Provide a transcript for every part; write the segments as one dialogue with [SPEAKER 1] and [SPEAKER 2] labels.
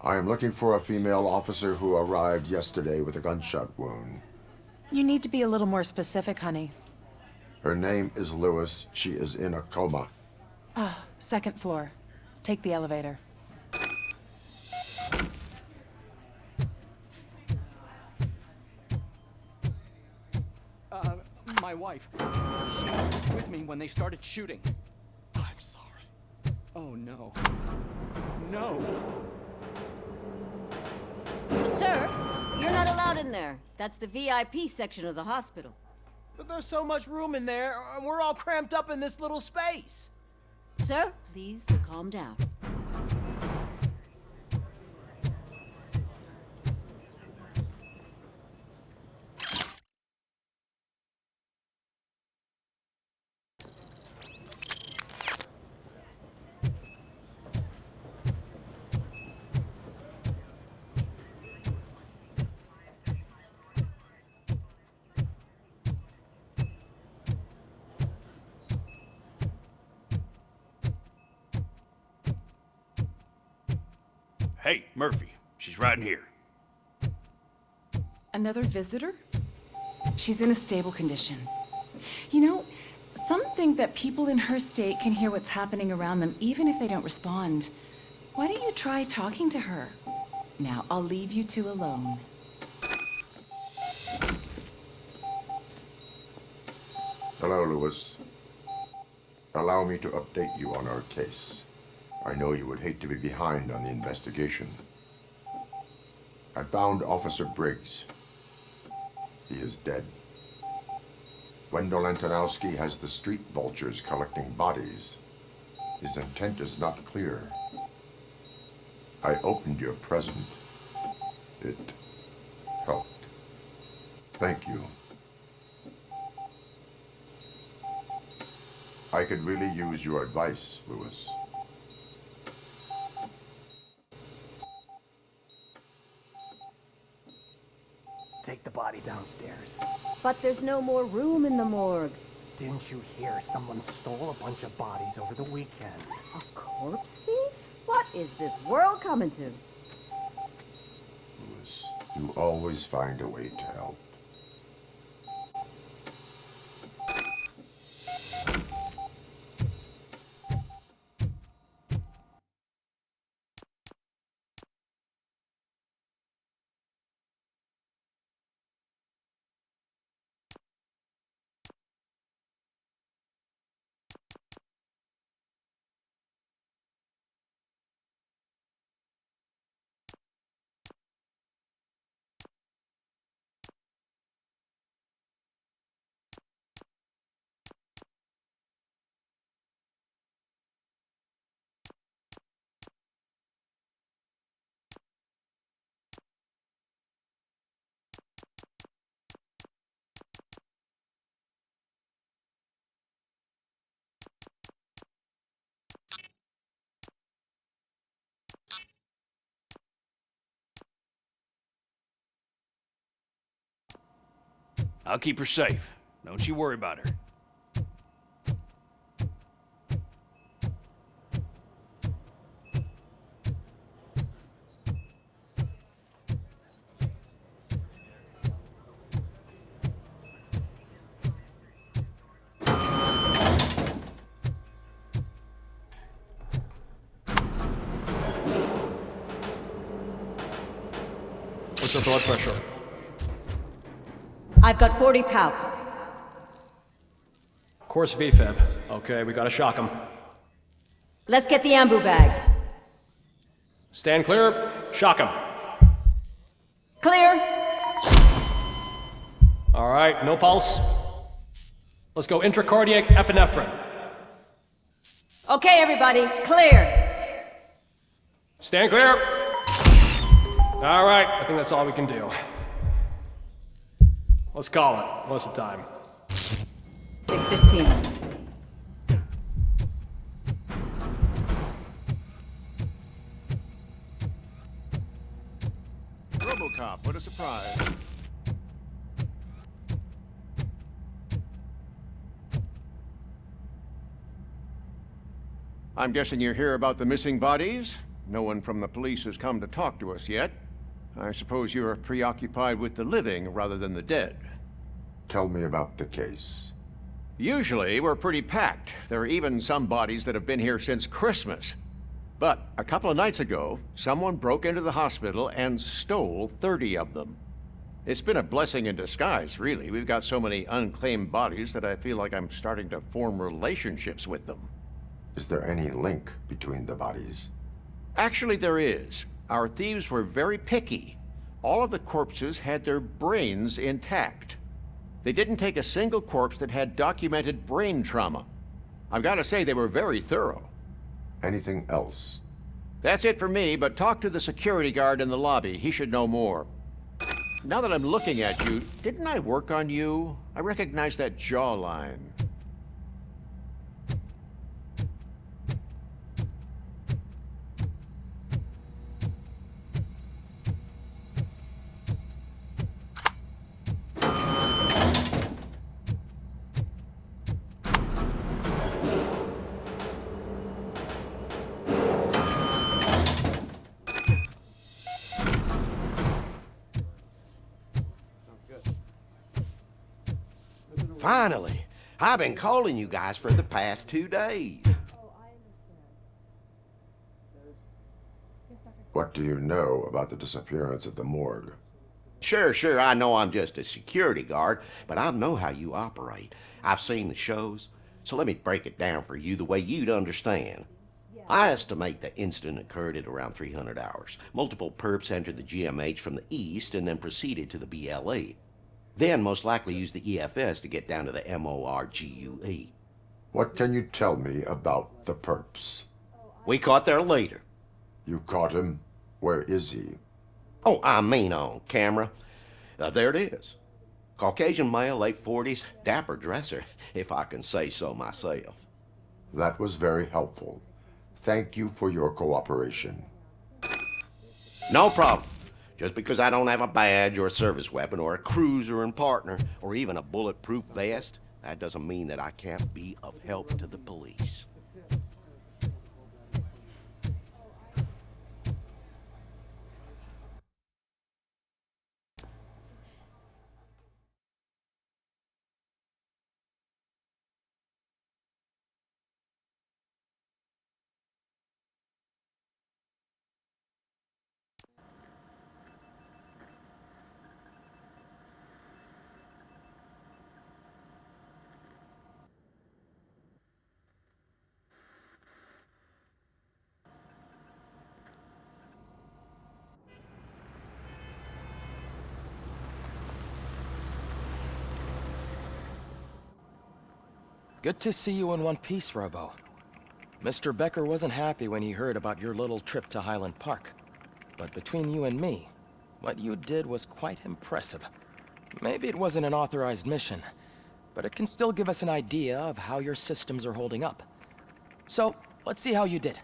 [SPEAKER 1] I am looking for a female officer who arrived yesterday with a gunshot wound.
[SPEAKER 2] You need to be a little more specific, honey.
[SPEAKER 1] Her name is Lewis. She is in a coma.
[SPEAKER 2] Second floor. Take the elevator.
[SPEAKER 3] My wife. She was with me when they started shooting.
[SPEAKER 4] I'm sorry.
[SPEAKER 3] Oh, no. No!
[SPEAKER 5] Sir, you're not allowed in there. That's the VIP section of the hospital.
[SPEAKER 4] But there's so much room in there, and we're all cramped up in this little space.
[SPEAKER 5] Sir, please calm down.
[SPEAKER 6] Hey, Murphy. She's right in here.
[SPEAKER 2] Another visitor? She's in a stable condition. You know, some think that people in her state can hear what's happening around them even if they don't respond. Why don't you try talking to her? Now, I'll leave you two alone.
[SPEAKER 1] Hello, Lewis. Allow me to update you on our case. I know you would hate to be behind on the investigation. I found Officer Briggs. He is dead. Wendell Antonowski has the street vultures collecting bodies. His intent is not clear. I opened your present. It helped. Thank you. I could really use your advice, Lewis.
[SPEAKER 7] Take the body downstairs.
[SPEAKER 5] But there's no more room in the morgue.
[SPEAKER 7] Didn't you hear someone stole a bunch of bodies over the weekend?
[SPEAKER 5] A corpse thief? What is this world coming to?
[SPEAKER 1] Lewis, you always find a way to help.
[SPEAKER 6] I'll keep her safe. Don't you worry about her.
[SPEAKER 8] What's her blood pressure?
[SPEAKER 5] I've got 40 pow.
[SPEAKER 8] Course VFib. Okay, we gotta shock him.
[SPEAKER 5] Let's get the ambu bag.
[SPEAKER 8] Stand clear. Shock him.
[SPEAKER 5] Clear.
[SPEAKER 8] All right, no pulse. Let's go intracardiac epinephrine.
[SPEAKER 5] Okay, everybody, clear.
[SPEAKER 8] Stand clear. All right, I think that's all we can do. Let's call it. What's the time?
[SPEAKER 5] 6:15.
[SPEAKER 4] RoboCop, what a surprise. I'm guessing you're here about the missing bodies?
[SPEAKER 9] No one from the police has come to talk to us yet. I suppose you're preoccupied with the living rather than the dead.
[SPEAKER 1] Tell me about the case.
[SPEAKER 9] Usually, we're pretty packed. There are even some bodies that have been here since Christmas. But a couple of nights ago, someone broke into the hospital and stole 30 of them. It's been a blessing in disguise, really. We've got so many unclaimed bodies that I feel like I'm starting to form relationships with them.
[SPEAKER 1] Is there any link between the bodies?
[SPEAKER 9] Actually, there is. Our thieves were very picky. All of the corpses had their brains intact. They didn't take a single corpse that had documented brain trauma. I've got to say, they were very thorough.
[SPEAKER 1] Anything else?
[SPEAKER 9] That's it for me, but talk to the security guard in the lobby. He should know more. Now that I'm looking at you, didn't I work on you? I recognize that jawline.
[SPEAKER 10] Finally! I've been calling you guys for the past 2 days.
[SPEAKER 1] What do you know about the disappearance at the morgue?
[SPEAKER 10] Sure, I know I'm just a security guard, but I know how you operate. I've seen the shows, so let me break it down for you the way you'd understand. I estimate the incident occurred at around 300 hours. Multiple perps entered the GMH from the east and then proceeded to the BLE. Then most likely used the EFS to get down to the MORGUE.
[SPEAKER 1] What can you tell me about the perps?
[SPEAKER 10] We caught their leader.
[SPEAKER 1] You caught him? Where is he?
[SPEAKER 10] Oh, I mean on camera. There it is. Caucasian male, late 40s, dapper dresser, if I can say so myself.
[SPEAKER 1] That was very helpful. Thank you for your cooperation.
[SPEAKER 10] No problem. Just because I don't have a badge or a service weapon or a cruiser and partner or even a bulletproof vest, that doesn't mean that I can't be of help to the police.
[SPEAKER 11] Good to see you in one piece, Robo. Mr. Becker wasn't happy when he heard about your little trip to Highland Park. But between you and me, what you did was quite impressive. Maybe it wasn't an authorized mission, but it can still give us an idea of how your systems are holding up. So, let's see how you did.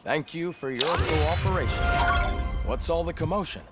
[SPEAKER 11] Thank you for your cooperation. What's all the commotion?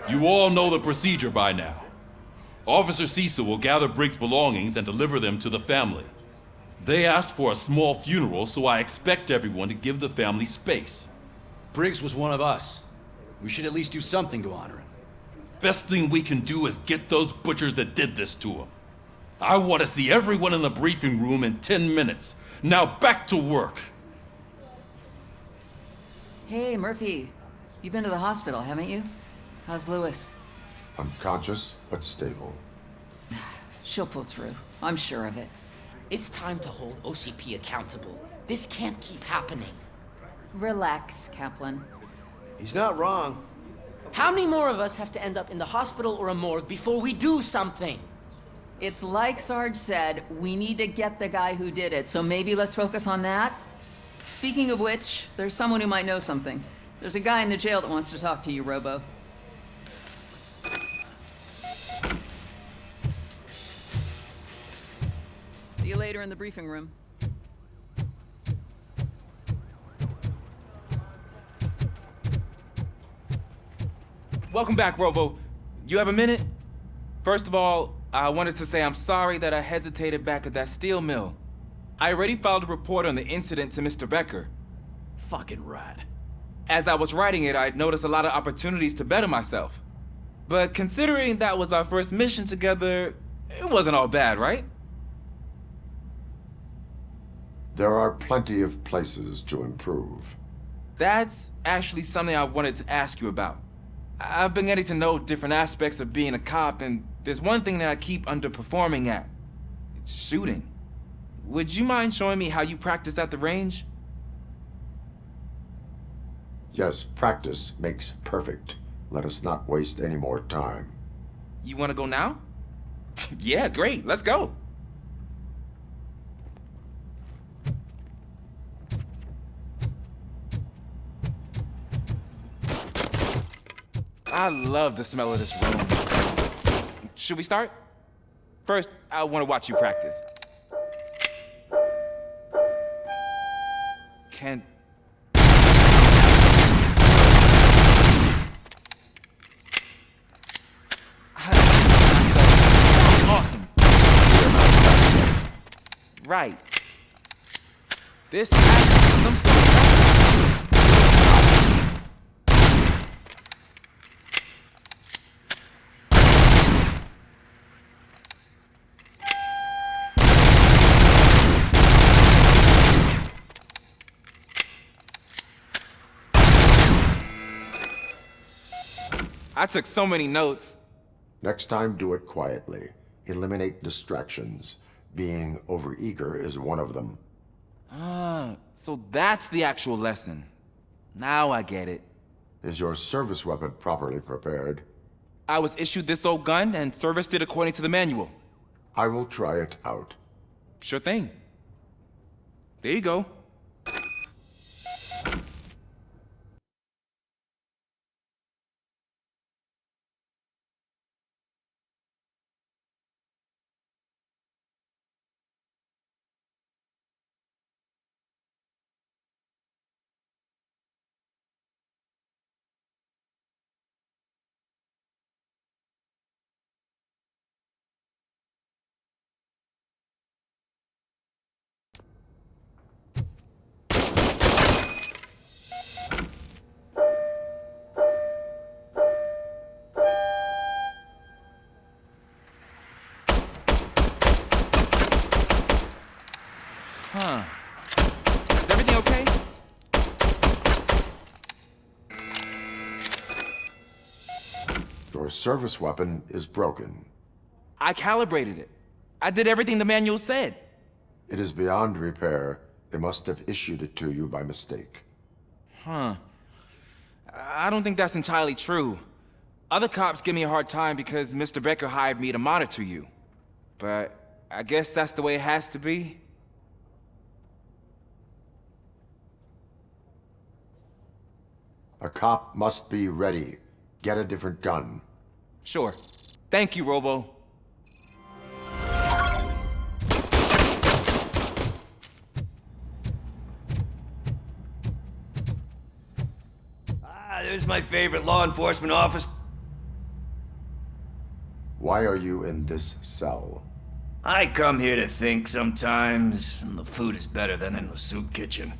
[SPEAKER 12] You all know the procedure by now. Officer Cecil will gather Briggs' belongings and deliver them to the family. They asked for a small funeral, so I expect everyone to give the family space.
[SPEAKER 3] Briggs was one of us. We should at least do something to honor him.
[SPEAKER 12] Best thing we can do is get those butchers that did this to him. I want to see everyone in the briefing room in 10 minutes. Now back to work.
[SPEAKER 2] Hey, Murphy. You've been to the hospital, haven't you? How's Lewis?
[SPEAKER 1] Unconscious, but stable.
[SPEAKER 2] She'll pull through. I'm sure of it.
[SPEAKER 4] It's time to hold OCP accountable. This can't keep happening.
[SPEAKER 2] Relax, Kaplan.
[SPEAKER 10] He's not wrong.
[SPEAKER 4] How many more of us have to end up in the hospital or a morgue before we do something?
[SPEAKER 2] It's like Sarge said, we need to get the guy who did it, so maybe let's focus on that? Speaking of which, there's someone who might know something. There's a guy in the jail that wants to talk to you, Robo. See you later in the briefing room.
[SPEAKER 13] Welcome back, Robo. You have a minute? First of all, I wanted to say I'm sorry that I hesitated back at that steel mill. I already filed a report on the incident to Mr. Becker.
[SPEAKER 3] Fucking rat.
[SPEAKER 13] As I was writing it, I'd noticed a lot of opportunities to better myself. But considering that was our first mission together, it wasn't all bad, right?
[SPEAKER 1] There are plenty of places to improve.
[SPEAKER 13] That's actually something I wanted to ask you about. I've been getting to know different aspects of being a cop, and there's one thing that I keep underperforming at. It's shooting. Would you mind showing me how you practice at the range?
[SPEAKER 1] Yes, practice makes perfect. Let us not waste any more time.
[SPEAKER 13] You want to go now? Yeah, great. Let's go. I love the smell of this room. Should we start? First, I want to watch you practice. Can... Awesome. Right. This has to be some sort of... I took so many notes.
[SPEAKER 1] Next time, do it quietly. Eliminate distractions. Being overeager is one of them.
[SPEAKER 13] Ah, so that's the actual lesson. Now I get it.
[SPEAKER 1] Is your service weapon properly prepared?
[SPEAKER 13] I was issued this old gun and serviced it according to the manual.
[SPEAKER 1] I will try it out.
[SPEAKER 13] Sure thing. There you go. Huh. Is everything okay?
[SPEAKER 1] Your service weapon is broken.
[SPEAKER 13] I calibrated it. I did everything the manual said.
[SPEAKER 1] It is beyond repair. They must have issued it to you by mistake.
[SPEAKER 13] Huh. I don't think that's entirely true. Other cops give me a hard time because Mr. Becker hired me to monitor you. But I guess that's the way it has to be.
[SPEAKER 1] A cop must be ready. Get a different gun.
[SPEAKER 13] Sure. Thank you, Robo.
[SPEAKER 3] There's my favorite law enforcement office.
[SPEAKER 1] Why are you in this cell?
[SPEAKER 3] I come here to think sometimes, and the food is better than in the soup kitchen.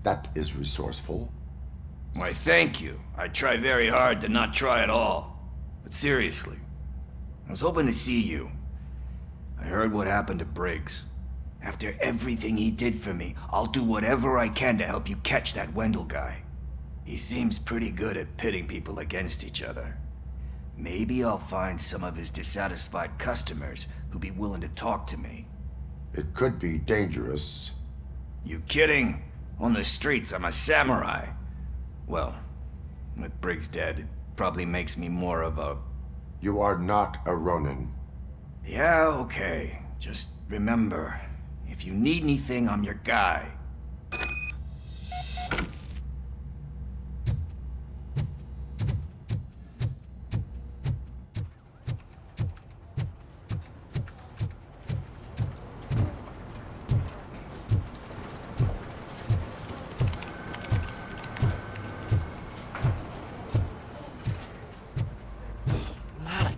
[SPEAKER 1] That is resourceful.
[SPEAKER 6] Why, thank you. I try very hard to not try at all. But seriously, I was hoping to see you. I heard what happened to Briggs. After everything he did for me, I'll do whatever I can to help you catch that Wendell guy. He seems pretty good at pitting people against each other. Maybe I'll find some of his dissatisfied customers who'd be willing to talk to me.
[SPEAKER 1] It could be dangerous.
[SPEAKER 6] You kidding? On the streets, I'm a samurai. Well, with Briggs dead, it probably makes me more of a...
[SPEAKER 1] You are not a Ronin.
[SPEAKER 6] Yeah, okay. Just remember, if you need anything, I'm your guy.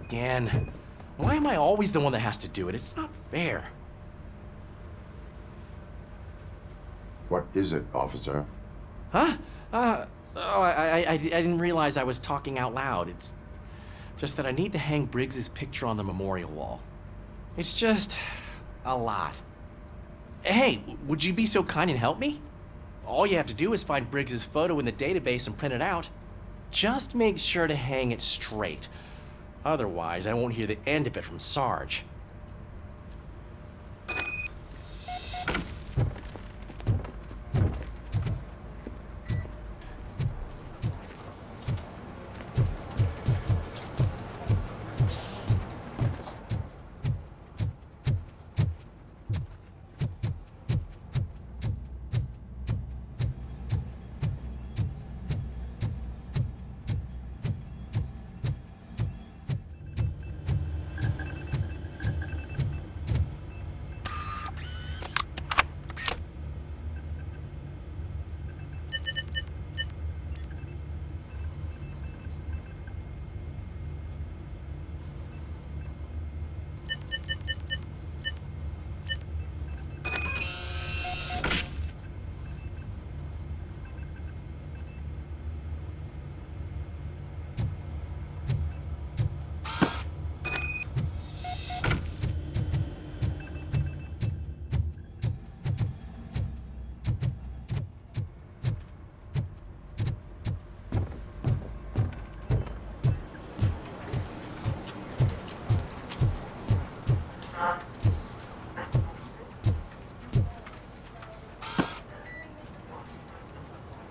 [SPEAKER 3] Again. Why am I always the one that has to do it? It's not fair.
[SPEAKER 1] What is it, officer?
[SPEAKER 3] Huh? I didn't realize I was talking out loud. It's just that I need to hang Briggs's picture on the memorial wall. It's just a lot. Hey, would you be so kind and help me? All you have to do is find Briggs's photo in the database and print it out. Just make sure to hang it straight. Otherwise, I won't hear the end of it from Sarge.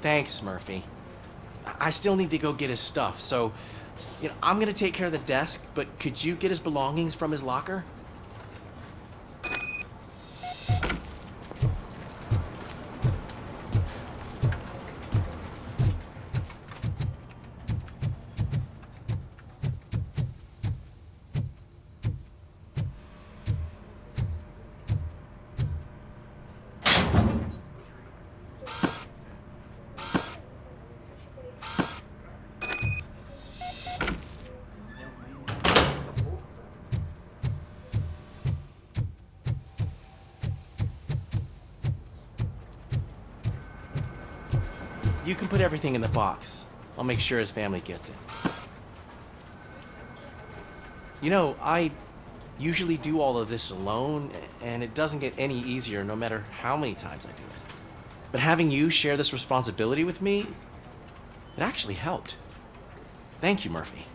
[SPEAKER 3] Thanks, Murphy. I still need to go get his stuff, so, I'm gonna take care of the desk, but could you get his belongings from his locker? You can put everything in the box. I'll make sure his family gets it. I usually do all of this alone, and it doesn't get any easier no matter how many times I do it. But having you share this responsibility with me, it actually helped. Thank you, Murphy.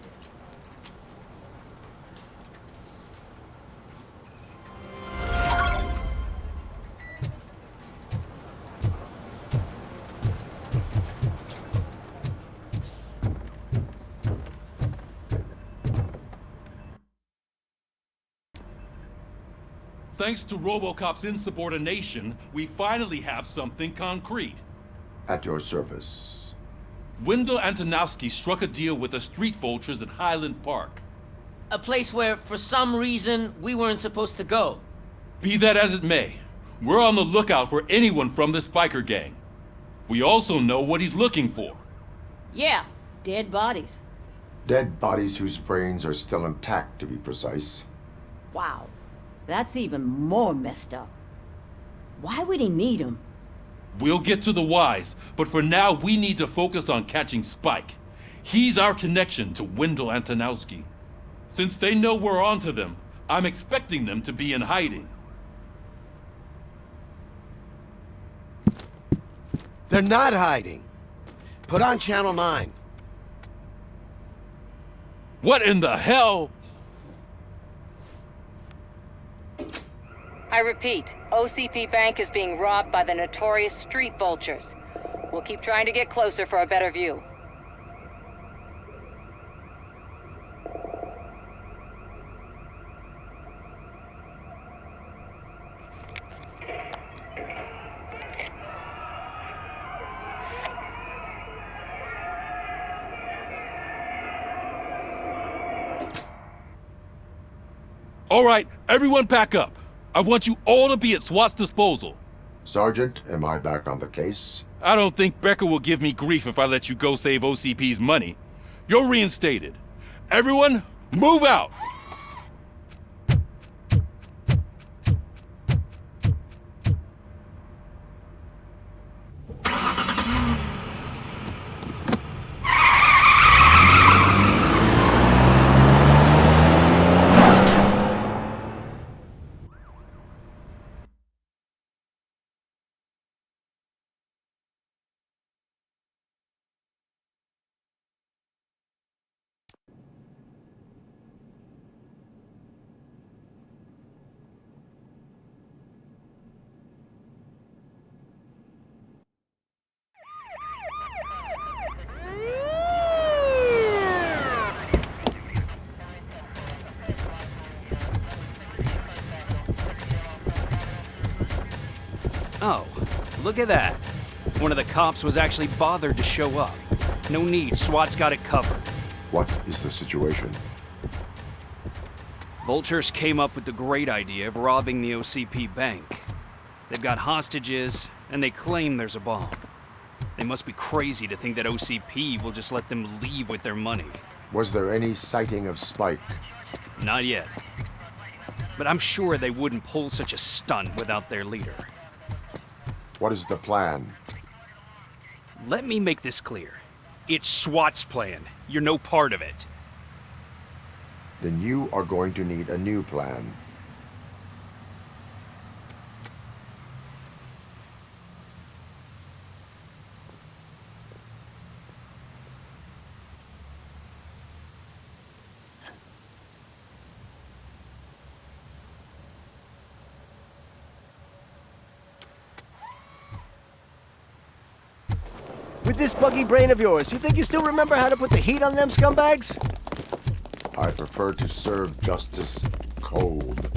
[SPEAKER 12] Thanks to RoboCop's insubordination, we finally have something concrete.
[SPEAKER 1] At your service.
[SPEAKER 12] Wendell Antonowski struck a deal with the street vultures at Highland Park.
[SPEAKER 4] A place where, for some reason, we weren't supposed to go.
[SPEAKER 12] Be that as it may, we're on the lookout for anyone from this biker gang. We also know what he's looking for.
[SPEAKER 5] Yeah, dead bodies.
[SPEAKER 1] Dead bodies whose brains are still intact, to be precise.
[SPEAKER 5] Wow, that's even more messed up. Why would he need them?
[SPEAKER 12] We'll get to the whys, but for now we need to focus on catching Spike. He's our connection to Wendell Antonowski. Since they know we're onto them, I'm expecting them to be in hiding.
[SPEAKER 10] They're not hiding. Put on Channel 9.
[SPEAKER 12] What in the hell?
[SPEAKER 14] I repeat, OCP Bank is being robbed by the notorious street vultures. We'll keep trying to get closer for a better view.
[SPEAKER 12] All right, everyone back up. I want you all to be at SWAT's disposal.
[SPEAKER 1] Sergeant, am I back on the case?
[SPEAKER 12] I don't think Becker will give me grief if I let you go save OCP's money. You're reinstated. Everyone, move out!
[SPEAKER 15] Oh, look at that. One of the cops was actually bothered to show up. No need, SWAT's got it covered.
[SPEAKER 1] What is the situation?
[SPEAKER 15] Vultures came up with the great idea of robbing the OCP bank. They've got hostages, and they claim there's a bomb. They must be crazy to think that OCP will just let them leave with their money.
[SPEAKER 1] Was there any sighting of Spike?
[SPEAKER 15] Not yet. But I'm sure they wouldn't pull such a stunt without their leader.
[SPEAKER 1] What is the plan?
[SPEAKER 15] Let me make this clear. It's SWAT's plan. You're no part of it.
[SPEAKER 1] Then you are going to need a new plan.
[SPEAKER 4] With this buggy brain of yours, you think you still remember how to put the heat on them scumbags?
[SPEAKER 1] I prefer to serve justice cold.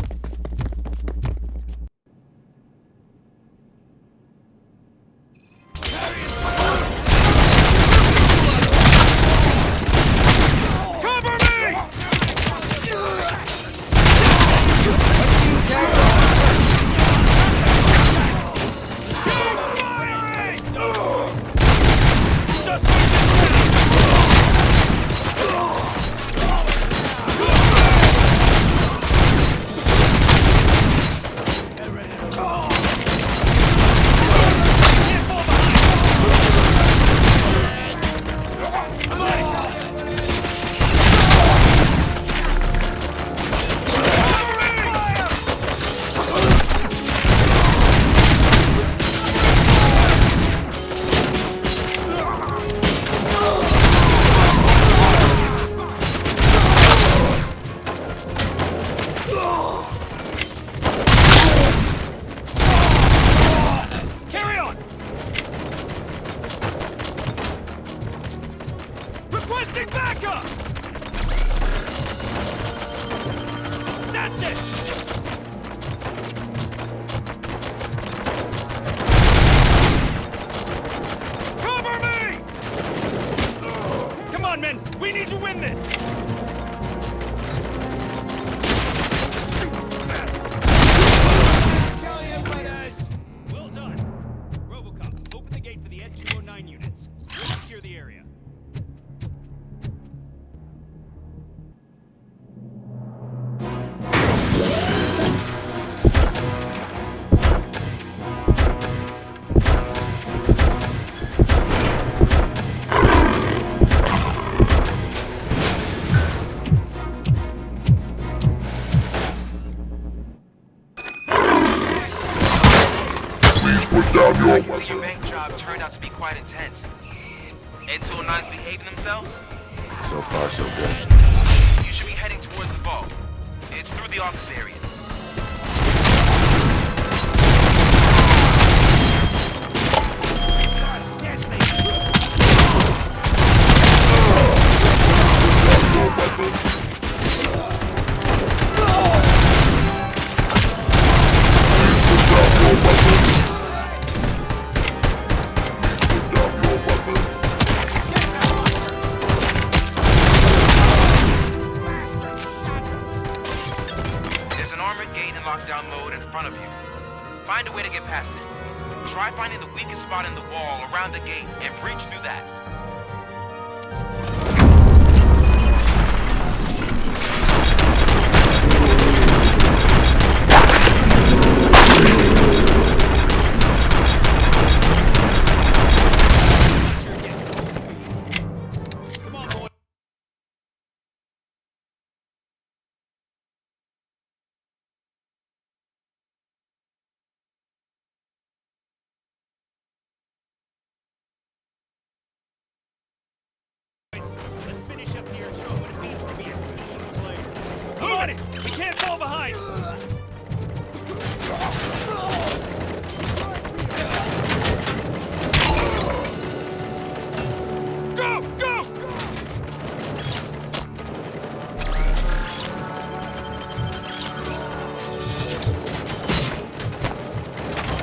[SPEAKER 15] We need to win this! Well done. RoboCop, open the gate for the Ed-209 units. We'll secure the area.
[SPEAKER 16] tense. N209's behaving themselves?
[SPEAKER 1] So far, so good.
[SPEAKER 16] You should be heading towards the vault. It's through the office area. There's an armored gate in lockdown mode in front of you. Find a way to get past it. Try finding the weakest spot in the wall around the gate and breach through that.
[SPEAKER 15] Let's finish up here and show them what it means to be a team player. Come on! We can't fall behind! Go! Go!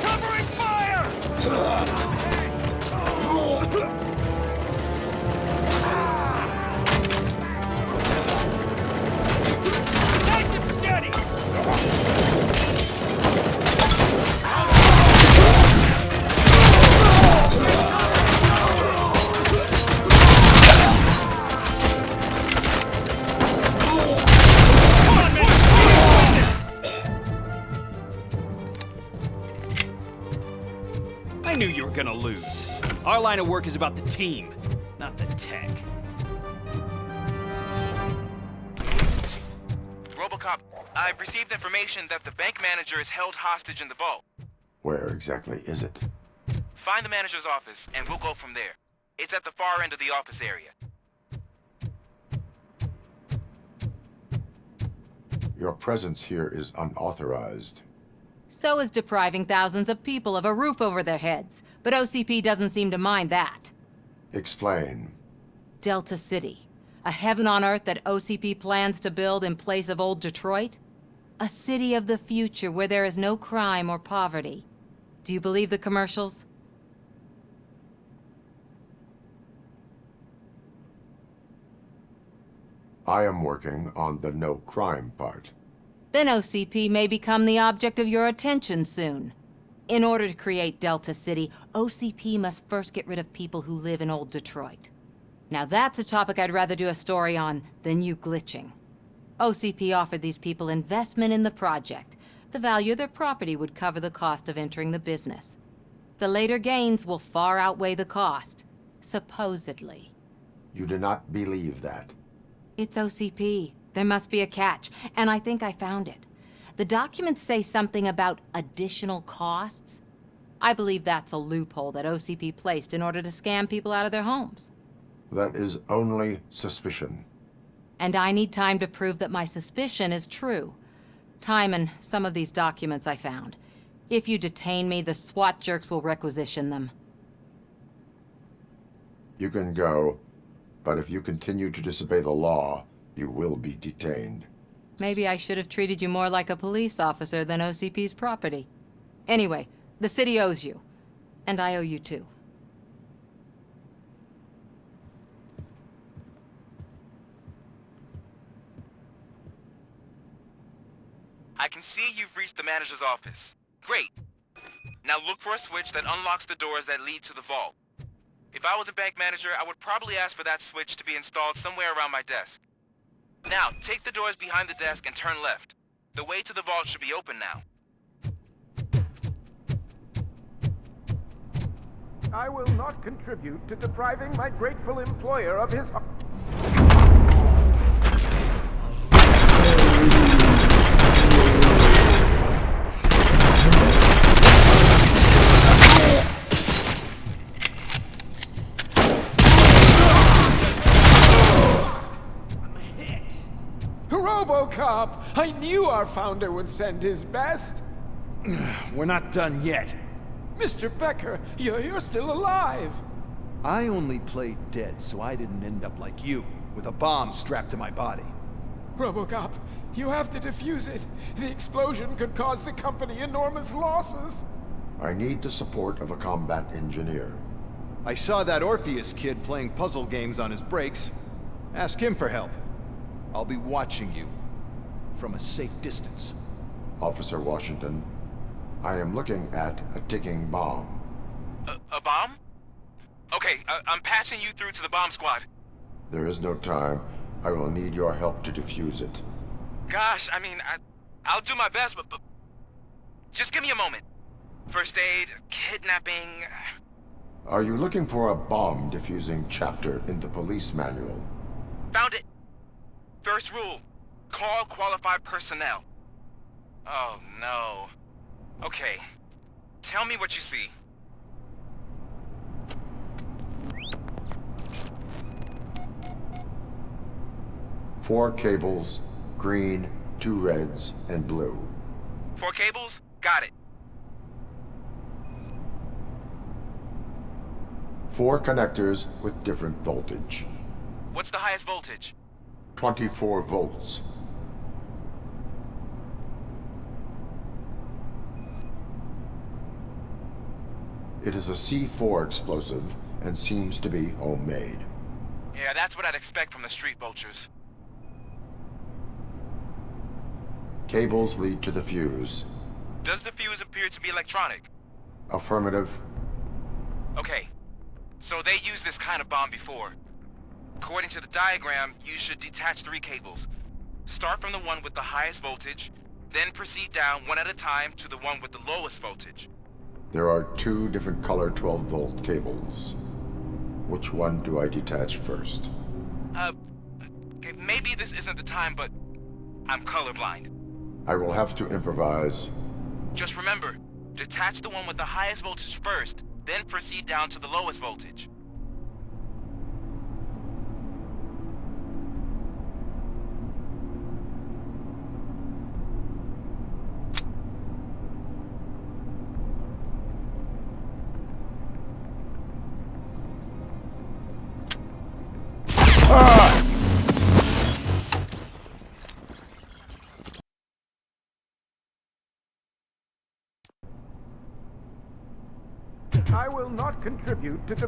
[SPEAKER 15] Covering fire! Nice and steady! Come on, man! We can win this! I knew you were gonna lose. Our line of work is about the team, not the tech.
[SPEAKER 16] RoboCop, I've received information that the bank manager is held hostage in the vault.
[SPEAKER 1] Where exactly is it?
[SPEAKER 16] Find the manager's office, and we'll go from there. It's at the far end of the office area.
[SPEAKER 1] Your presence here is unauthorized.
[SPEAKER 14] So is depriving thousands of people of a roof over their heads, but OCP doesn't seem to mind that.
[SPEAKER 1] Explain.
[SPEAKER 14] Delta City, a heaven on earth that OCP plans to build in place of old Detroit? A city of the future where there is no crime or poverty. Do you believe the commercials?
[SPEAKER 1] I am working on the no crime part.
[SPEAKER 14] Then OCP may become the object of your attention soon. In order to create Delta City, OCP must first get rid of people who live in old Detroit. Now that's a topic I'd rather do a story on than you glitching. OCP offered these people investment in the project. The value of their property would cover the cost of entering the business. The later gains will far outweigh the cost, supposedly.
[SPEAKER 1] You do not believe that.
[SPEAKER 14] It's OCP. There must be a catch, and I think I found it. The documents say something about additional costs. I believe that's a loophole that OCP placed in order to scam people out of their homes.
[SPEAKER 1] That is only suspicion.
[SPEAKER 14] And I need time to prove that my suspicion is true. Time and some of these documents I found. If you detain me, the SWAT jerks will requisition them.
[SPEAKER 1] You can go, but if you continue to disobey the law, you will be detained.
[SPEAKER 14] Maybe I should have treated you more like a police officer than OCP's property. Anyway, the city owes you. And I owe you too.
[SPEAKER 16] I can see you've reached the manager's office. Great. Now look for a switch that unlocks the doors that lead to the vault. If I was a bank manager, I would probably ask for that switch to be installed somewhere around my desk. Now, take the doors behind the desk and turn left. The way to the vault should be open now.
[SPEAKER 17] I will not contribute to depriving my grateful employer of his... RoboCop! I knew our founder would send his best!
[SPEAKER 18] We're not done yet.
[SPEAKER 17] Mr. Becker, you're still alive!
[SPEAKER 18] I only played dead so I didn't end up like you, with a bomb strapped to my body.
[SPEAKER 17] RoboCop, you have to defuse it. The explosion could cause the company enormous losses.
[SPEAKER 1] I need the support of a combat engineer.
[SPEAKER 18] I saw that Orpheus kid playing puzzle games on his breaks. Ask him for help. I'll be watching you from a safe distance.
[SPEAKER 1] Officer Washington, I am looking at a ticking bomb.
[SPEAKER 16] A bomb? Okay, I'm passing you through to the bomb squad.
[SPEAKER 1] There is no time. I will need your help to defuse it.
[SPEAKER 16] Gosh, I mean, I'll do my best, but just give me a moment. First aid, kidnapping...
[SPEAKER 1] Are you looking for a bomb defusing chapter in the police manual?
[SPEAKER 16] Found it. First rule, call qualified personnel. Oh, no. Okay, tell me what you see.
[SPEAKER 1] Four cables, green, 2 reds, and blue.
[SPEAKER 16] 4 cables? Got it.
[SPEAKER 1] 4 connectors with different voltage.
[SPEAKER 16] What's the highest voltage?
[SPEAKER 1] 24 volts. It is a C4 explosive and seems to be homemade.
[SPEAKER 16] Yeah, that's what I'd expect from the street vultures.
[SPEAKER 1] Cables lead to the fuse.
[SPEAKER 16] Does the fuse appear to be electronic?
[SPEAKER 1] Affirmative.
[SPEAKER 16] Okay, so they used this kind of bomb before. According to the diagram, you should detach 3 cables. Start from the one with the highest voltage, then proceed down one at a time to the one with the lowest voltage.
[SPEAKER 1] There are 2 different color 12-volt cables. Which one do I detach first?
[SPEAKER 16] Okay, maybe this isn't the time, but I'm colorblind.
[SPEAKER 1] I will have to improvise.
[SPEAKER 16] Just remember, detach the one with the highest voltage first, then proceed down to the lowest voltage.
[SPEAKER 17] I will not contribute to the...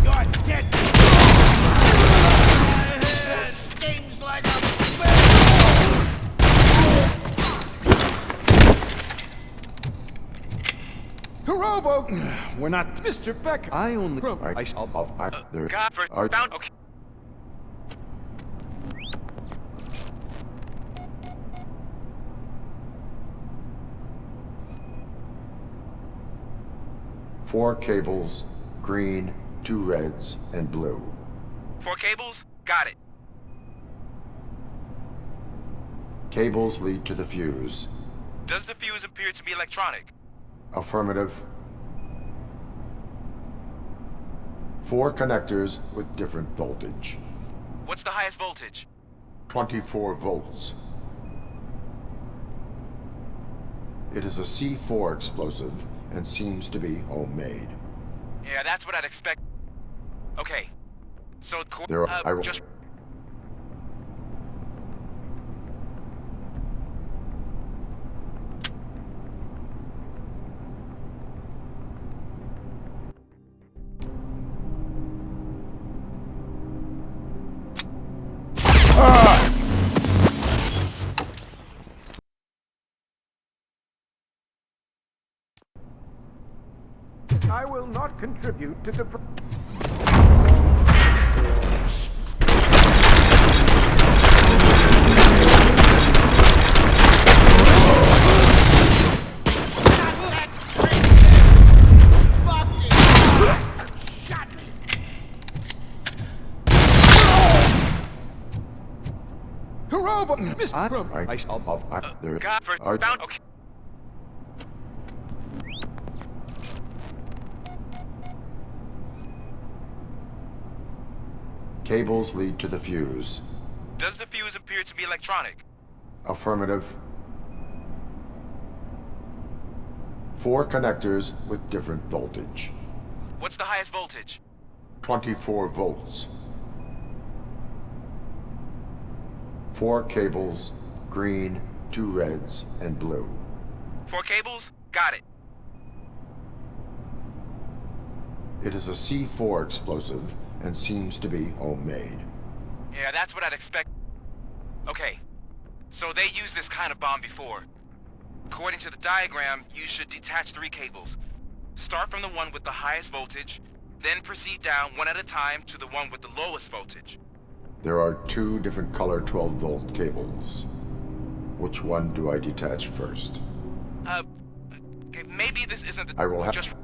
[SPEAKER 4] You're dead! Stings like a...
[SPEAKER 17] Robo!
[SPEAKER 18] We're not...
[SPEAKER 17] Mr. Becker!
[SPEAKER 18] I only...
[SPEAKER 16] God, found... Okay.
[SPEAKER 1] Four cables, green, 2 reds, and blue.
[SPEAKER 16] 4 cables? Got it.
[SPEAKER 1] Cables lead to the fuse.
[SPEAKER 16] Does the fuse appear to be electronic?
[SPEAKER 1] Affirmative. 4 connectors with different voltage.
[SPEAKER 16] What's the highest voltage?
[SPEAKER 1] 24 volts. It is a C4 explosive and seems to be homemade.
[SPEAKER 16] Yeah, that's what I'd expect. Okay, so
[SPEAKER 1] There are, I will...
[SPEAKER 16] just...
[SPEAKER 17] I will not contribute to the... Robo! Mr. Robo!
[SPEAKER 1] There
[SPEAKER 16] God, found... Okay.
[SPEAKER 1] Cables lead to the fuse.
[SPEAKER 16] Does the fuse appear to be electronic?
[SPEAKER 1] Affirmative. 4 connectors with different voltage.
[SPEAKER 16] What's the highest voltage?
[SPEAKER 1] 24 volts. 4 cables, green, 2 reds, and blue.
[SPEAKER 16] 4 cables? Got it.
[SPEAKER 1] It is a C4 explosive and seems to be homemade.
[SPEAKER 16] Yeah, that's what I'd expect. Okay, so they used this kind of bomb before. According to the diagram, you should detach 3 cables. Start from the one with the highest voltage, then proceed down one at a time to the one with the lowest voltage.
[SPEAKER 1] There are 2 different color 12-volt cables. Which one do I detach first?
[SPEAKER 16] Okay, maybe this isn't the...
[SPEAKER 1] I will have...
[SPEAKER 16] Just...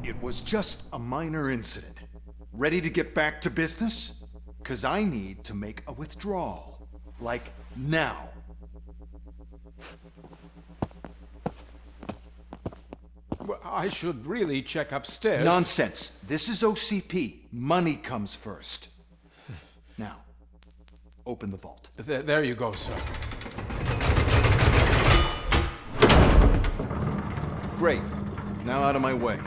[SPEAKER 18] It was just a minor incident. Ready to get back to business? 'Cause I need to make a withdrawal. Like, now.
[SPEAKER 17] Well, I should really check upstairs.
[SPEAKER 18] Nonsense. This is OCP. Money comes first. Now, open the vault.
[SPEAKER 17] There you go, sir.
[SPEAKER 18] Great. Now out of my way.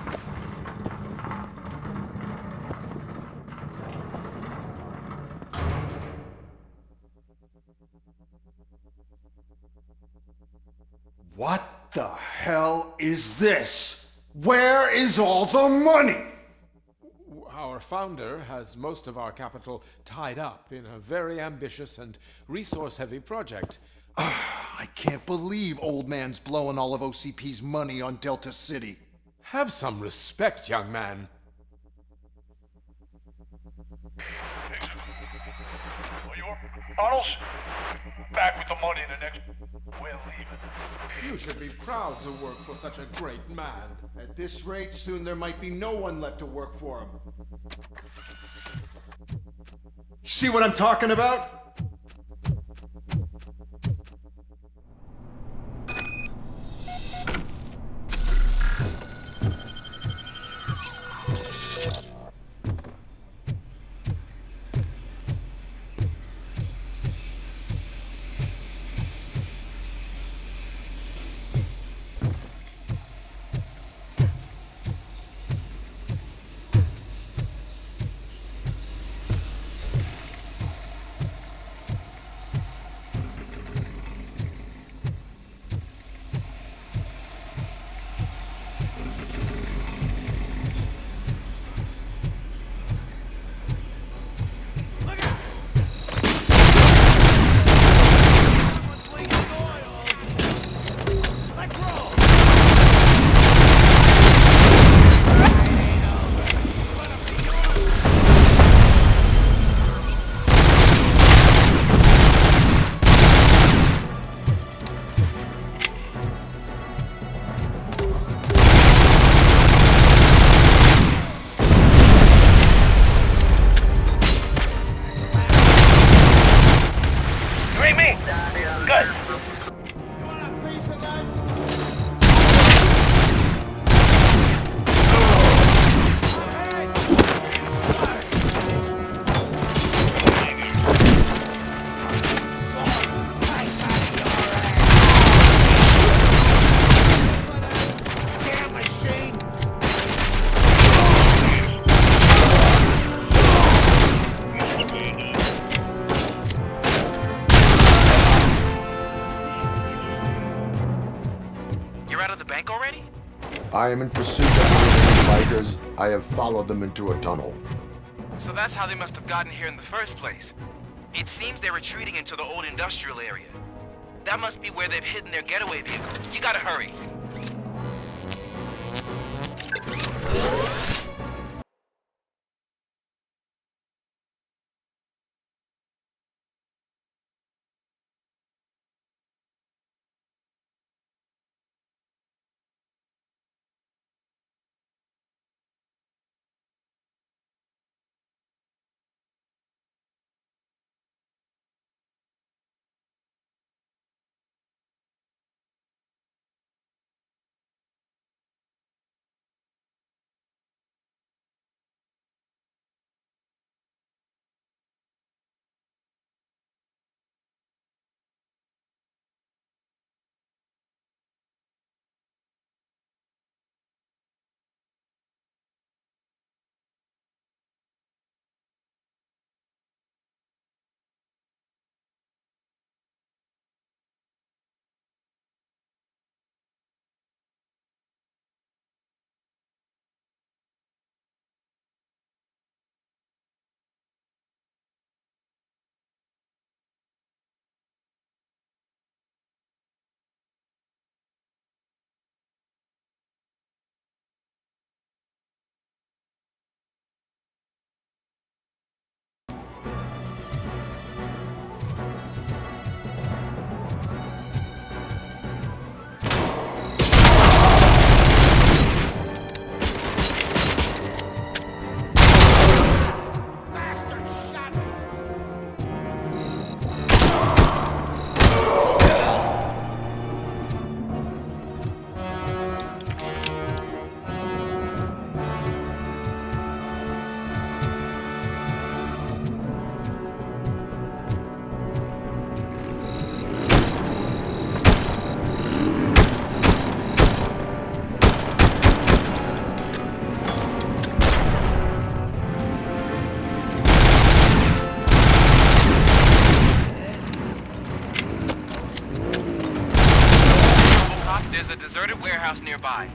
[SPEAKER 18] What the hell is this? Where is all the money?
[SPEAKER 17] Our founder has most of our capital tied up in a very ambitious and resource-heavy project.
[SPEAKER 18] I can't believe old man's blowing all of OCP's money on Delta City.
[SPEAKER 17] Have some respect, young man.
[SPEAKER 19] Arnold's back with the money in the next... We're leaving.
[SPEAKER 17] You should be proud to work for such a great man.
[SPEAKER 18] At this rate, soon there might be no one left to work for him. See what I'm talking about?
[SPEAKER 1] I am in pursuit of the bikers. I have followed them into a tunnel.
[SPEAKER 16] So that's how they must have gotten here in the first place. It seems they're retreating into the old industrial area. That must be where they've hidden their getaway vehicle. You gotta hurry. There's a deserted warehouse nearby.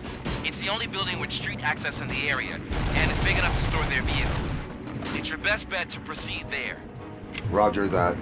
[SPEAKER 16] It's the only building with street access in the area, and it's big enough to store their vehicle. It's your best bet to proceed there.
[SPEAKER 1] Roger that.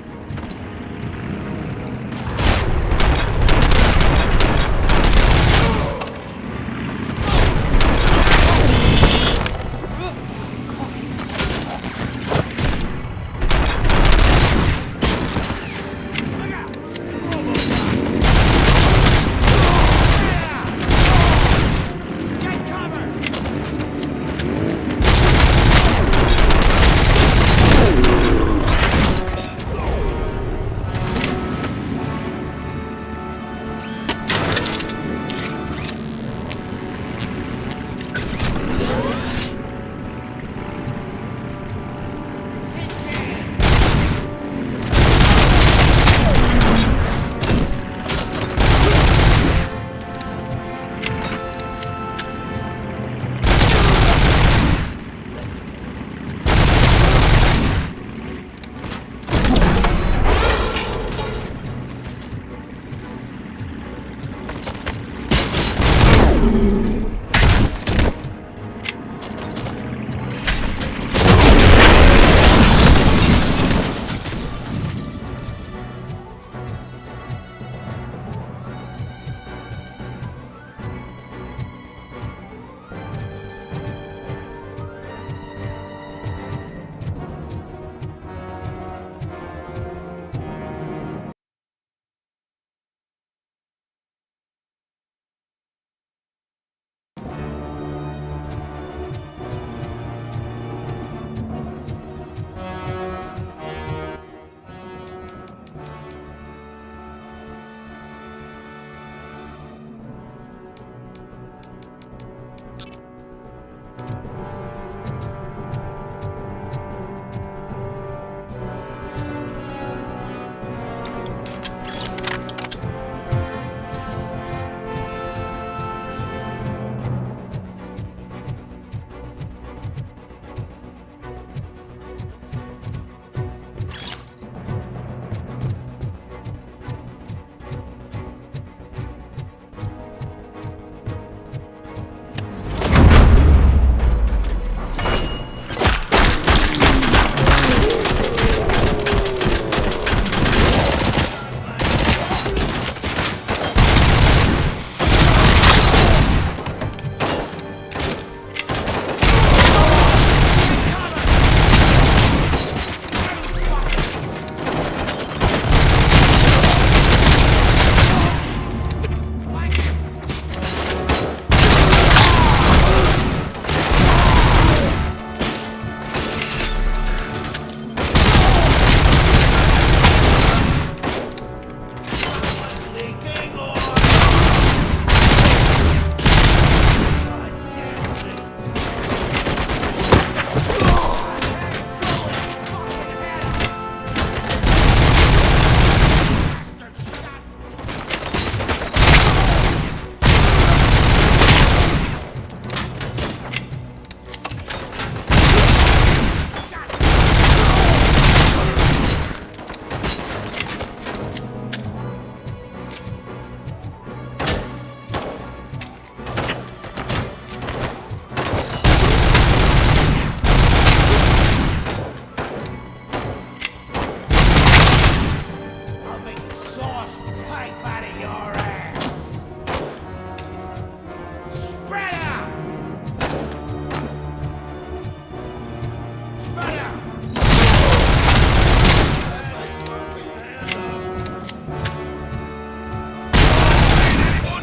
[SPEAKER 19] More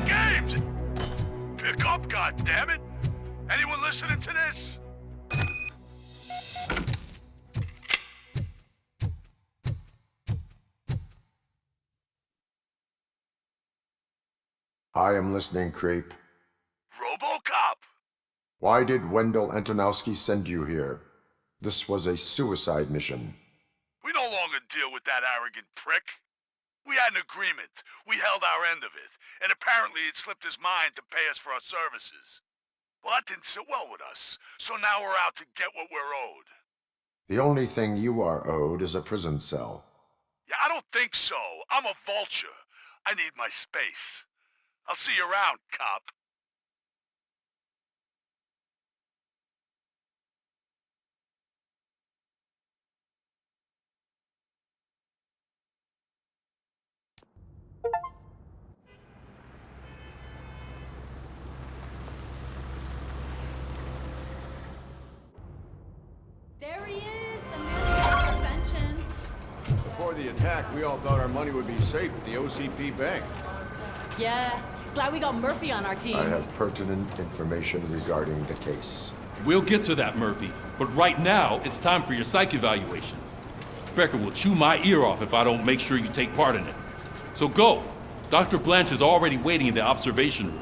[SPEAKER 19] games! Pick up, goddammit! Anyone listening to this?
[SPEAKER 1] I am listening, creep.
[SPEAKER 19] RoboCop!
[SPEAKER 1] Why did Wendell Antonowski send you here? This was a suicide mission.
[SPEAKER 19] We no longer deal with that arrogant prick. We had an agreement. We held our end of it. And apparently it slipped his mind to pay us for our services. Well, that didn't sit well with us. So now we're out to get what we're owed.
[SPEAKER 1] The only thing you are owed is a prison cell.
[SPEAKER 19] Yeah, I don't think so. I'm a vulture. I need my space. I'll see you around, cop.
[SPEAKER 5] There he is, the man of interventions.
[SPEAKER 9] Before the attack, we all thought our money would be safe at the OCP bank.
[SPEAKER 5] Yeah, glad we got Murphy on our team.
[SPEAKER 1] I have pertinent information regarding the case.
[SPEAKER 12] We'll get to that, Murphy. But right now, it's time for your psych evaluation. Becker will chew my ear off if I don't make sure you take part in it. So go. Dr. Blanche is already waiting in the observation room.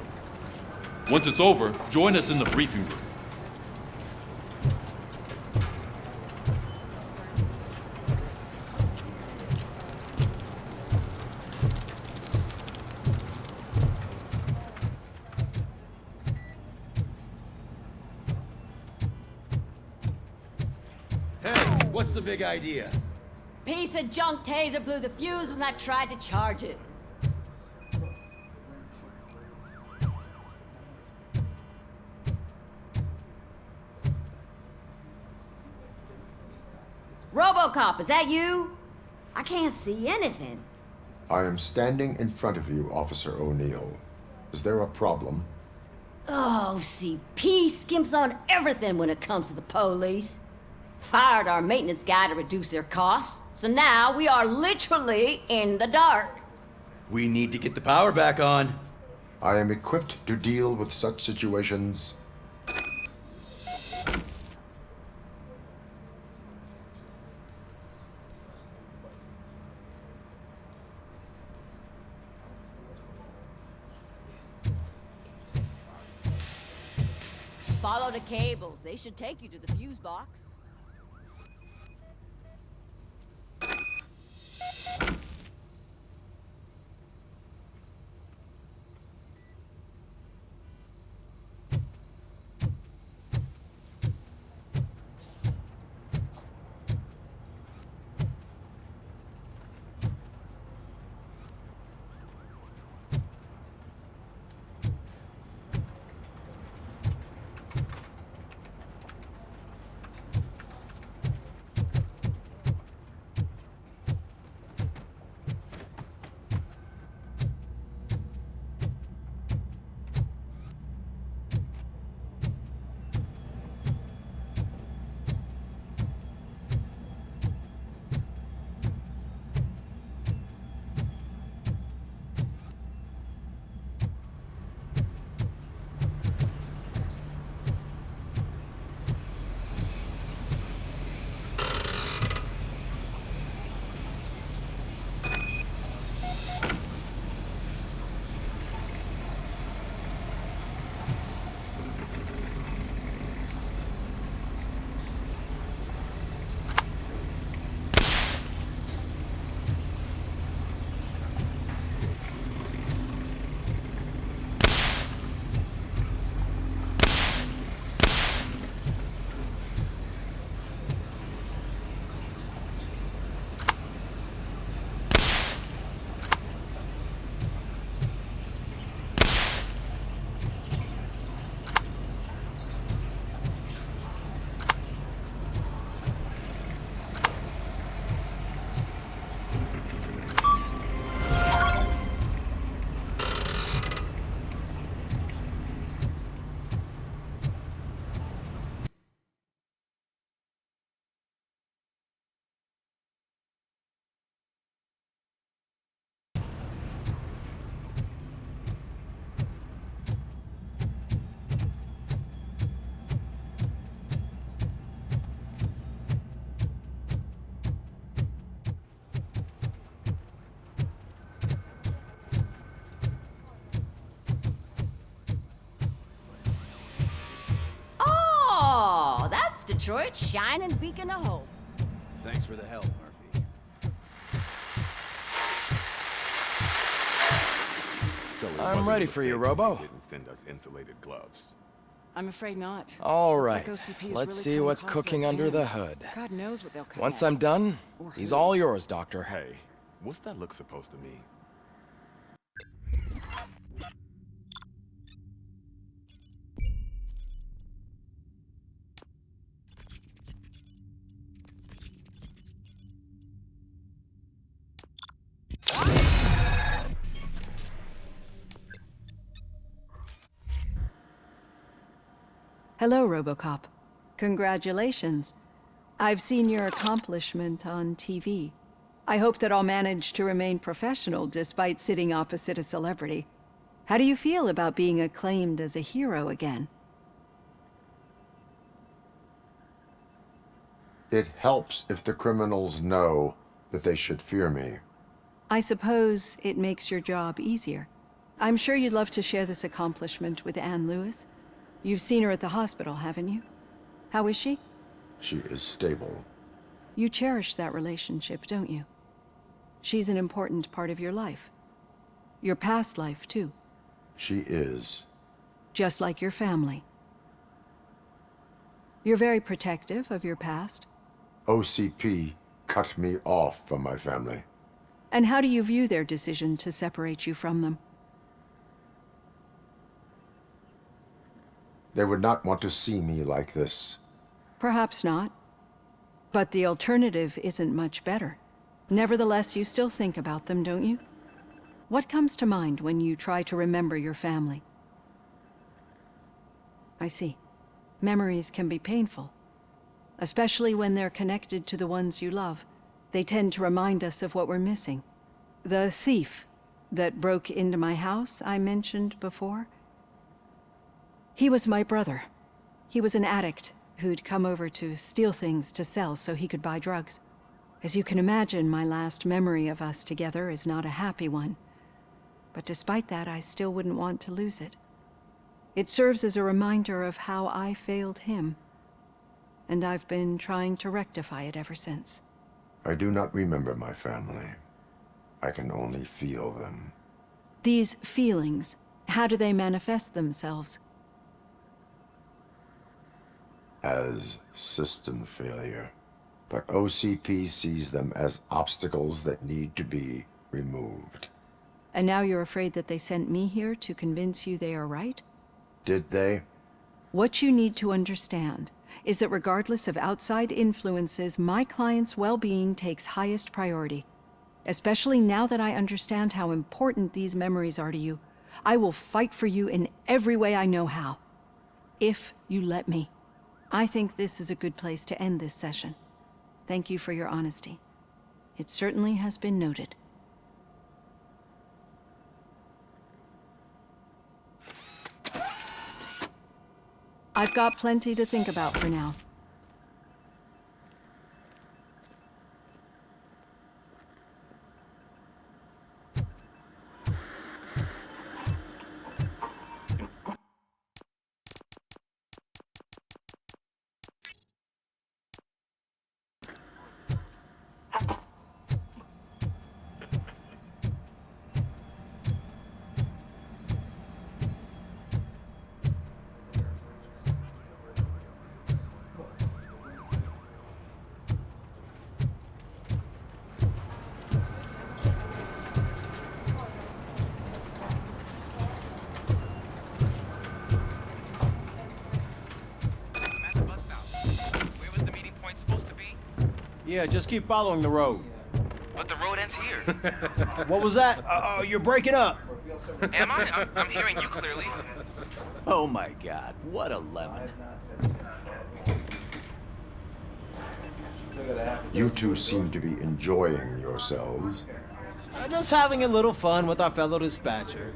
[SPEAKER 12] Once it's over, join us in the briefing room.
[SPEAKER 20] What's the big idea?
[SPEAKER 5] Piece of junk taser blew the fuse when I tried to charge it. RoboCop, is that you? I can't see anything.
[SPEAKER 1] I am standing in front of you, Officer O'Neill. Is there a problem?
[SPEAKER 5] Oh, CP skimps on everything when it comes to the police. Fired our maintenance guy to reduce their costs, so now we are literally in the dark.
[SPEAKER 20] We need to get the power back on.
[SPEAKER 1] I am equipped to deal with such situations.
[SPEAKER 5] Follow the cables. They should take you to the fuse box. Detroit's shining beacon of hope.
[SPEAKER 20] Thanks for the help, Murphy.
[SPEAKER 11] So I'm ready for you, Robo.
[SPEAKER 21] Didn't send us insulated gloves.
[SPEAKER 2] I'm afraid not.
[SPEAKER 11] All
[SPEAKER 2] Looks
[SPEAKER 11] right,
[SPEAKER 2] like OCP is
[SPEAKER 11] let's
[SPEAKER 2] really
[SPEAKER 11] see
[SPEAKER 2] cutting
[SPEAKER 11] what's
[SPEAKER 2] costs
[SPEAKER 11] cooking
[SPEAKER 2] like
[SPEAKER 11] under
[SPEAKER 2] him.
[SPEAKER 11] the hood.
[SPEAKER 2] God knows what they'll cut
[SPEAKER 11] Once
[SPEAKER 2] next.
[SPEAKER 11] I'm done,
[SPEAKER 2] Or
[SPEAKER 11] he's
[SPEAKER 2] who.
[SPEAKER 11] all yours, Doctor.
[SPEAKER 21] Hey, what's that look supposed to mean?
[SPEAKER 22] Hello, RoboCop. Congratulations. I've seen your accomplishment on TV. I hope that I'll manage to remain professional despite sitting opposite a celebrity. How do you feel about being acclaimed as a hero again?
[SPEAKER 1] It helps if the criminals know that they should fear me.
[SPEAKER 22] I suppose it makes your job easier. I'm sure you'd love to share this accomplishment with Anne Lewis. You've seen her at the hospital, haven't you? How is she?
[SPEAKER 1] She is stable.
[SPEAKER 22] You cherish that relationship, don't you? She's an important part of your life. Your past life, too.
[SPEAKER 1] She is.
[SPEAKER 22] Just like your family. You're very protective of your past.
[SPEAKER 1] OCP cut me off from my family.
[SPEAKER 22] And how do you view their decision to separate you from them?
[SPEAKER 1] They would not want to see me like this.
[SPEAKER 22] Perhaps not. But the alternative isn't much better. Nevertheless, you still think about them, don't you? What comes to mind when you try to remember your family? I see. Memories can be painful. Especially when they're connected to the ones you love. They tend to remind us of what we're missing. The thief that broke into my house I mentioned before? He was my brother. He was an addict who'd come over to steal things to sell so he could buy drugs. As you can imagine, my last memory of us together is not a happy one. But despite that, I still wouldn't want to lose it. It serves as a reminder of how I failed him. And I've been trying to rectify it ever since.
[SPEAKER 1] I do not remember my family. I can only feel them.
[SPEAKER 22] These feelings, how do they manifest themselves?
[SPEAKER 1] As system failure. But OCP sees them as obstacles that need to be removed.
[SPEAKER 22] And now you're afraid that they sent me here to convince you they are right?
[SPEAKER 1] Did they?
[SPEAKER 22] What you need to understand is that regardless of outside influences, my client's well-being takes highest priority. Especially now that I understand how important these memories are to you. I will fight for you in every way I know how. If you let me. I think this is a good place to end this session. Thank you for your honesty. It certainly has been noted. I've got plenty to think about for now.
[SPEAKER 4] Yeah, just keep following the road.
[SPEAKER 16] But the road ends here.
[SPEAKER 4] What was that? You're breaking up.
[SPEAKER 16] Am I? I'm hearing you clearly.
[SPEAKER 20] Oh my god, what a lemon.
[SPEAKER 1] You two seem to be enjoying yourselves.
[SPEAKER 4] Just having a little fun with our fellow dispatcher.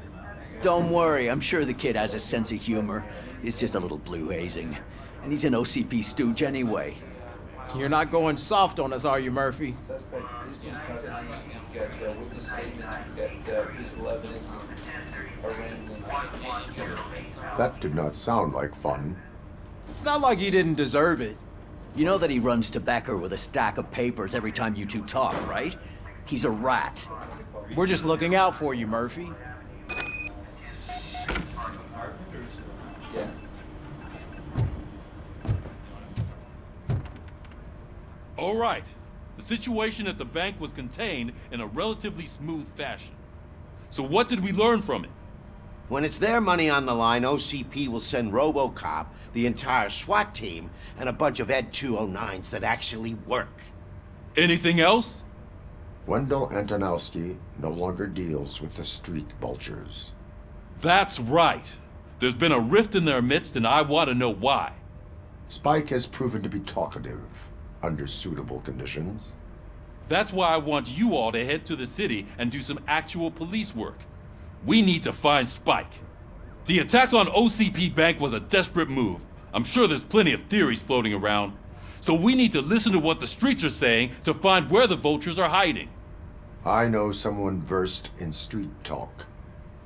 [SPEAKER 20] Don't worry, I'm sure the kid has a sense of humor. It's just a little blue hazing. And he's an OCP stooge anyway.
[SPEAKER 4] You're not going soft on us, are you, Murphy?
[SPEAKER 1] That did not sound like fun.
[SPEAKER 4] It's not like you didn't deserve it.
[SPEAKER 20] You know that he runs to Becker with a stack of papers every time you two talk, right? He's a rat.
[SPEAKER 4] We're just looking out for you, Murphy.
[SPEAKER 12] All right. The situation at the bank was contained in a relatively smooth fashion. So what did we learn from it?
[SPEAKER 10] When it's their money on the line, OCP will send RoboCop, the entire SWAT team, and a bunch of Ed 209s that actually work.
[SPEAKER 12] Anything else?
[SPEAKER 1] Wendell Antonowski no longer deals with the street vultures.
[SPEAKER 12] That's right. There's been a rift in their midst, and I want to know why.
[SPEAKER 1] Spike has proven to be talkative under suitable conditions.
[SPEAKER 12] That's why I want you all to head to the city and do some actual police work. We need to find Spike. The attack on OCP Bank was a desperate move. I'm sure there's plenty of theories floating around. So we need to listen to what the streets are saying to find where the vultures are hiding.
[SPEAKER 1] I know someone versed in street talk.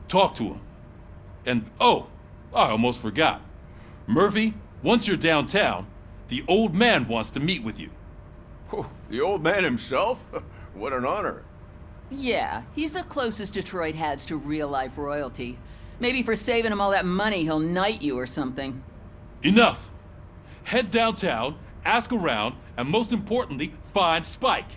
[SPEAKER 12] Talk to him. And oh, I almost forgot. Murphy, once you're downtown, the old man wants to meet with you.
[SPEAKER 9] Oh, the old man himself? What an honor.
[SPEAKER 7] Yeah, he's the closest Detroit has to real-life royalty. Maybe for saving him all that money, he'll knight you or something.
[SPEAKER 12] Enough! Head downtown, ask around, and most importantly, find Spike.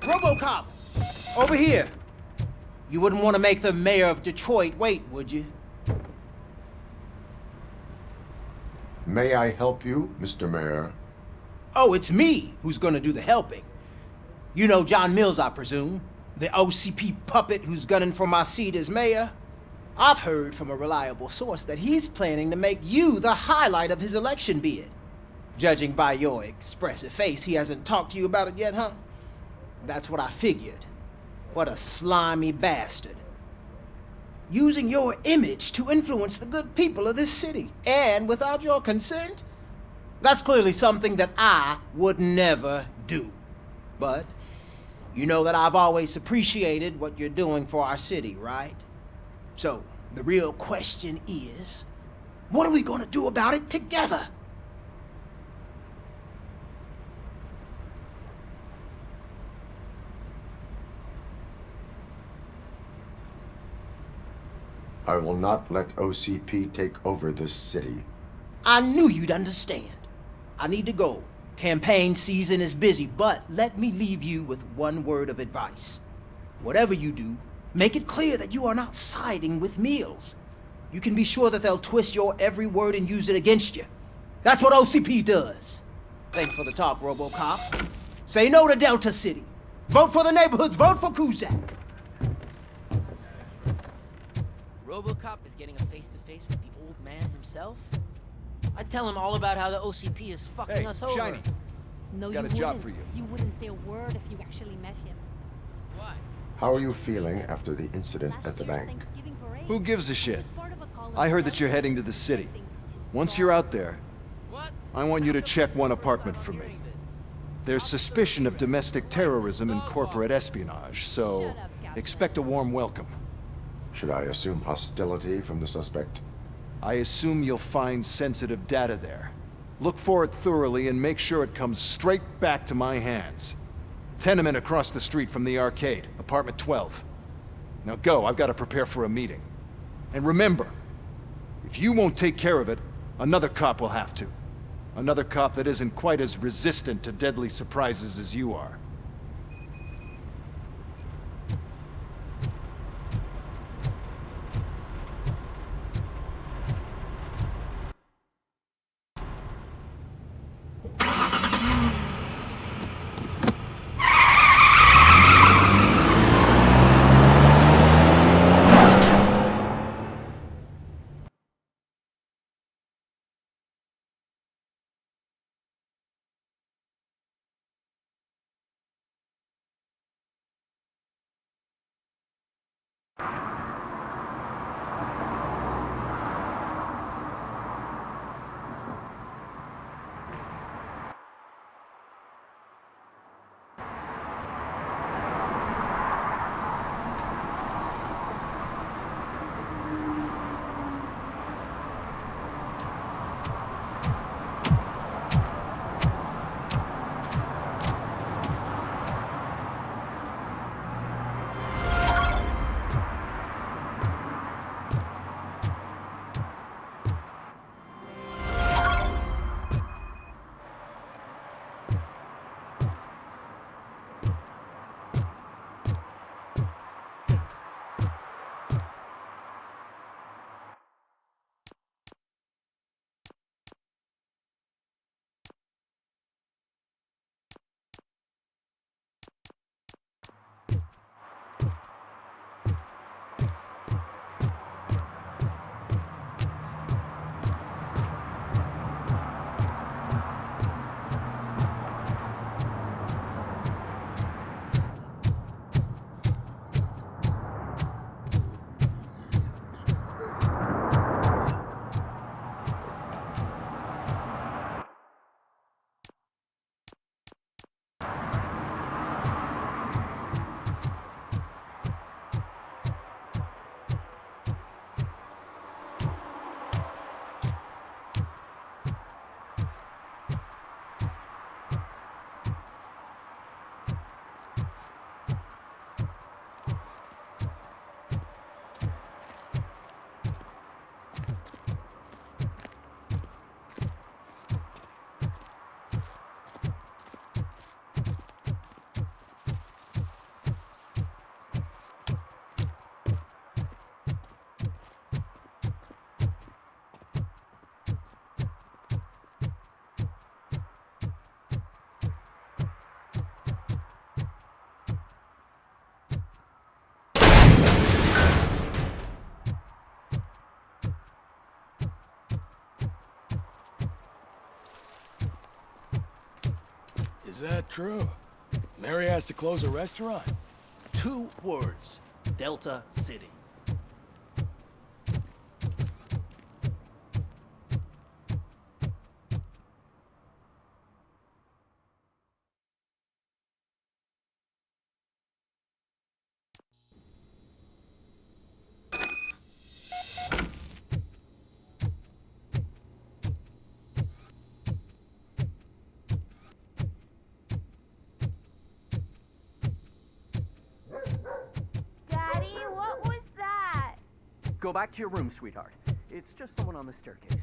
[SPEAKER 4] RoboCop! Over here! You wouldn't want to make the mayor of Detroit wait, would you?
[SPEAKER 1] May I help you, Mr. Mayor?
[SPEAKER 4] Oh, it's me who's gonna do the helping. You know John Mills, I presume? The OCP puppet who's gunning for my seat as mayor? I've heard from a reliable source that he's planning to make you the highlight of his election bid. Judging by your expressive face, he hasn't talked to you about it yet, huh? That's what I figured. What a slimy bastard. Using your image to influence the good people of this city, and without your consent? That's clearly something that I would never do. But you know that I've always appreciated what you're doing for our city, right? So, the real question is, what are we gonna do about it together?
[SPEAKER 1] I will not let OCP take over this city.
[SPEAKER 4] I knew you'd understand. I need to go. Campaign season is busy, but let me leave you with one word of advice. Whatever you do, make it clear that you are not siding with Mills. You can be sure that they'll twist your every word and use it against you. That's what OCP does. Thanks for the talk, RoboCop. Say no to Delta City. Vote for the neighborhoods. Vote for Kuzak.
[SPEAKER 8] RoboCop is getting a face-to-face with the old man himself? I'd tell him all about how the OCP is fucking us over.
[SPEAKER 18] Shiny.
[SPEAKER 23] No,
[SPEAKER 18] Got
[SPEAKER 23] you
[SPEAKER 18] a job
[SPEAKER 23] wouldn't.
[SPEAKER 18] for you.
[SPEAKER 23] You wouldn't say a word if you actually met him.
[SPEAKER 8] Why?
[SPEAKER 1] How are you feeling after the incident at the bank?
[SPEAKER 18] Who gives a shit? I heard that you're heading to the city. Once you're out there, I want you to check one apartment for me. There's suspicion of domestic terrorism and corporate espionage, so expect a warm welcome.
[SPEAKER 1] Should I assume hostility from the suspect?
[SPEAKER 18] I assume you'll find sensitive data there. Look for it thoroughly and make sure it comes straight back to my hands. Tenement across the street from the arcade, apartment 12. Now go, I've got to prepare for a meeting. And remember, if you won't take care of it, another cop will have to. Another cop that isn't quite as resistant to deadly surprises as you are.
[SPEAKER 11] that true? Mary has to close a restaurant?
[SPEAKER 20] 2 words. Delta City.
[SPEAKER 3] Daddy, what was that?
[SPEAKER 15] Go back to your room, sweetheart. It's just someone on the staircase.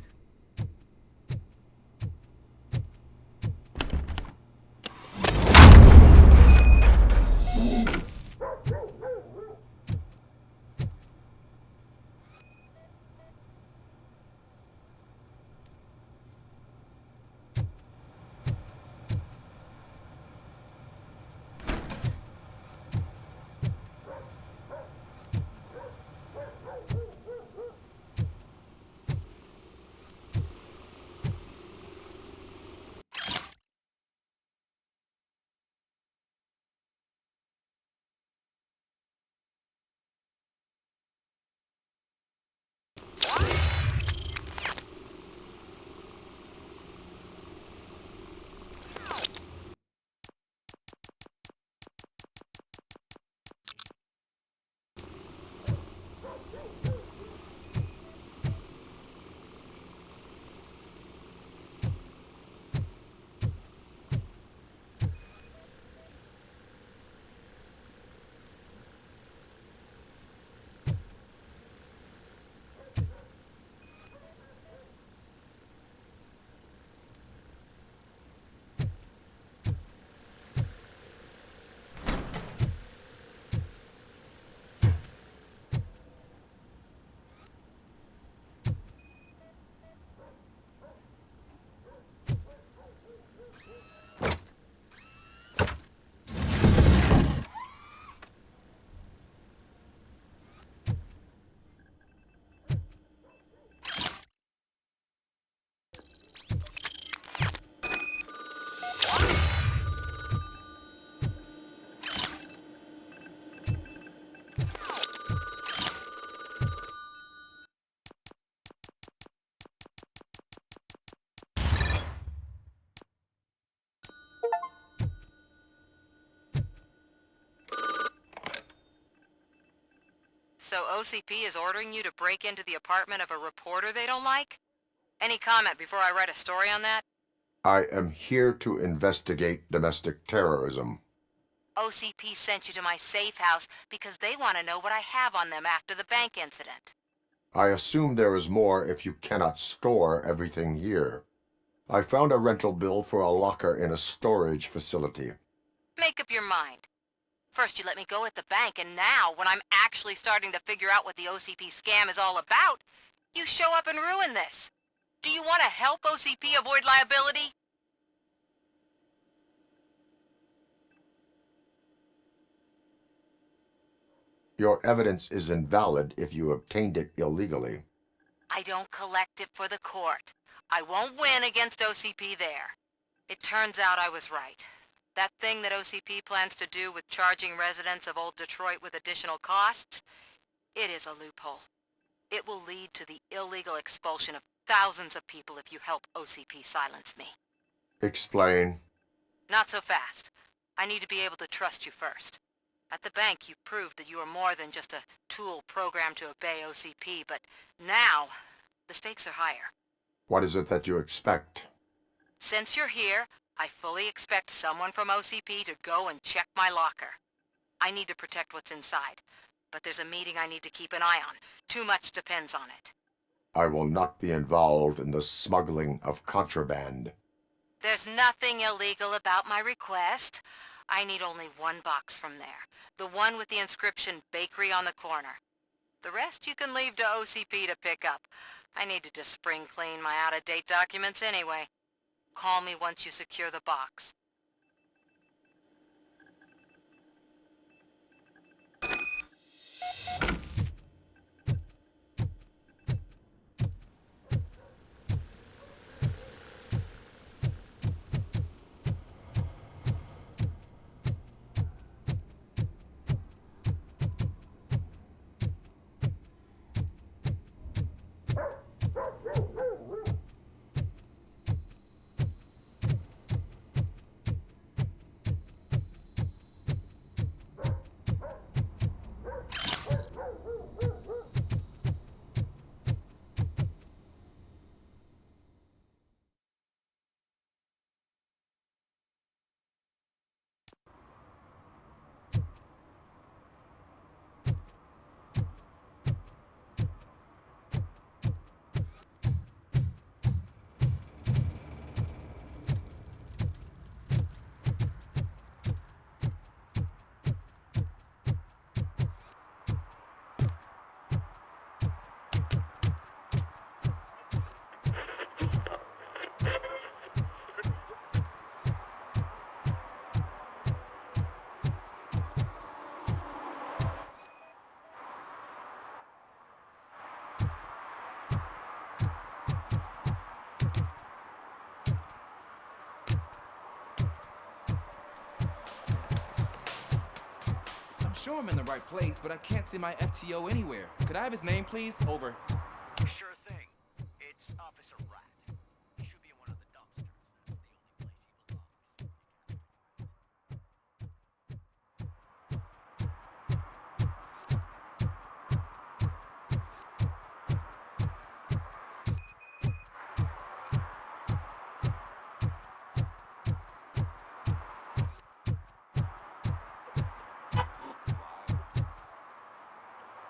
[SPEAKER 6] So OCP is ordering you to break into the apartment of a reporter they don't like? Any comment before I write a story on that?
[SPEAKER 1] I am here to investigate domestic terrorism.
[SPEAKER 6] OCP sent you to my safe house because they want to know what I have on them after the bank incident.
[SPEAKER 1] I assume there is more if you cannot store everything here. I found a rental bill for a locker in a storage facility.
[SPEAKER 6] Make up your mind. First you let me go at the bank, and now, when I'm actually starting to figure out what the OCP scam is all about, you show up and ruin this. Do you want to help OCP avoid liability?
[SPEAKER 1] Your evidence is invalid if you obtained it illegally.
[SPEAKER 6] I don't collect it for the court. I won't win against OCP there. It turns out I was right. That thing that OCP plans to do with charging residents of Old Detroit with additional costs, it is a loophole. It will lead to the illegal expulsion of thousands of people if you help OCP silence me.
[SPEAKER 1] Explain.
[SPEAKER 6] Not so fast. I need to be able to trust you first. At the bank, you proved that you are more than just a tool programmed to obey OCP, but now, the stakes are higher.
[SPEAKER 1] What is it that you expect?
[SPEAKER 6] Since you're here, I fully expect someone from OCP to go and check my locker. I need to protect what's inside, but there's a meeting I need to keep an eye on. Too much depends on it.
[SPEAKER 1] I will not be involved in the smuggling of contraband.
[SPEAKER 6] There's nothing illegal about my request. I need only one box from there. The one with the inscription Bakery on the corner. The rest you can leave to OCP to pick up. I needed to spring clean my out-of-date documents anyway. Call me once you secure the box.
[SPEAKER 13] sure I'm in the right place, but I can't see my FTO anywhere. Could I have his name, please? Over.
[SPEAKER 16] Sure thing. It's Officer Rat. He should be in one of the dumpsters. That's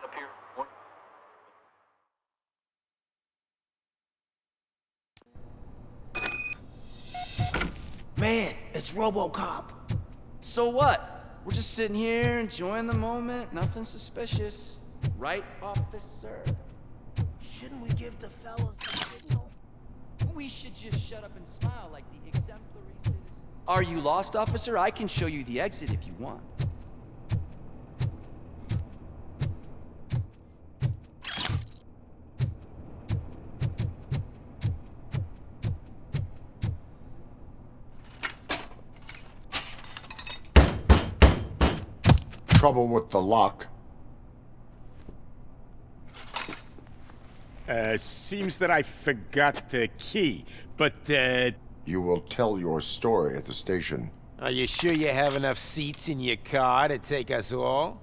[SPEAKER 16] the only place he belongs.
[SPEAKER 4] Man, it's RoboCop.
[SPEAKER 11] So what? We're just sitting here enjoying the moment. Nothing suspicious. Right, officer?
[SPEAKER 4] Shouldn't we give the fellas a signal?
[SPEAKER 11] We should just shut up and smile like the exemplary citizens. Are you lost, officer? I can show you the exit if you want.
[SPEAKER 1] Trouble with the lock.
[SPEAKER 14] Seems that I forgot the key, but,
[SPEAKER 1] You will tell your story at the station.
[SPEAKER 17] Are you sure you have enough seats in your car to take us all?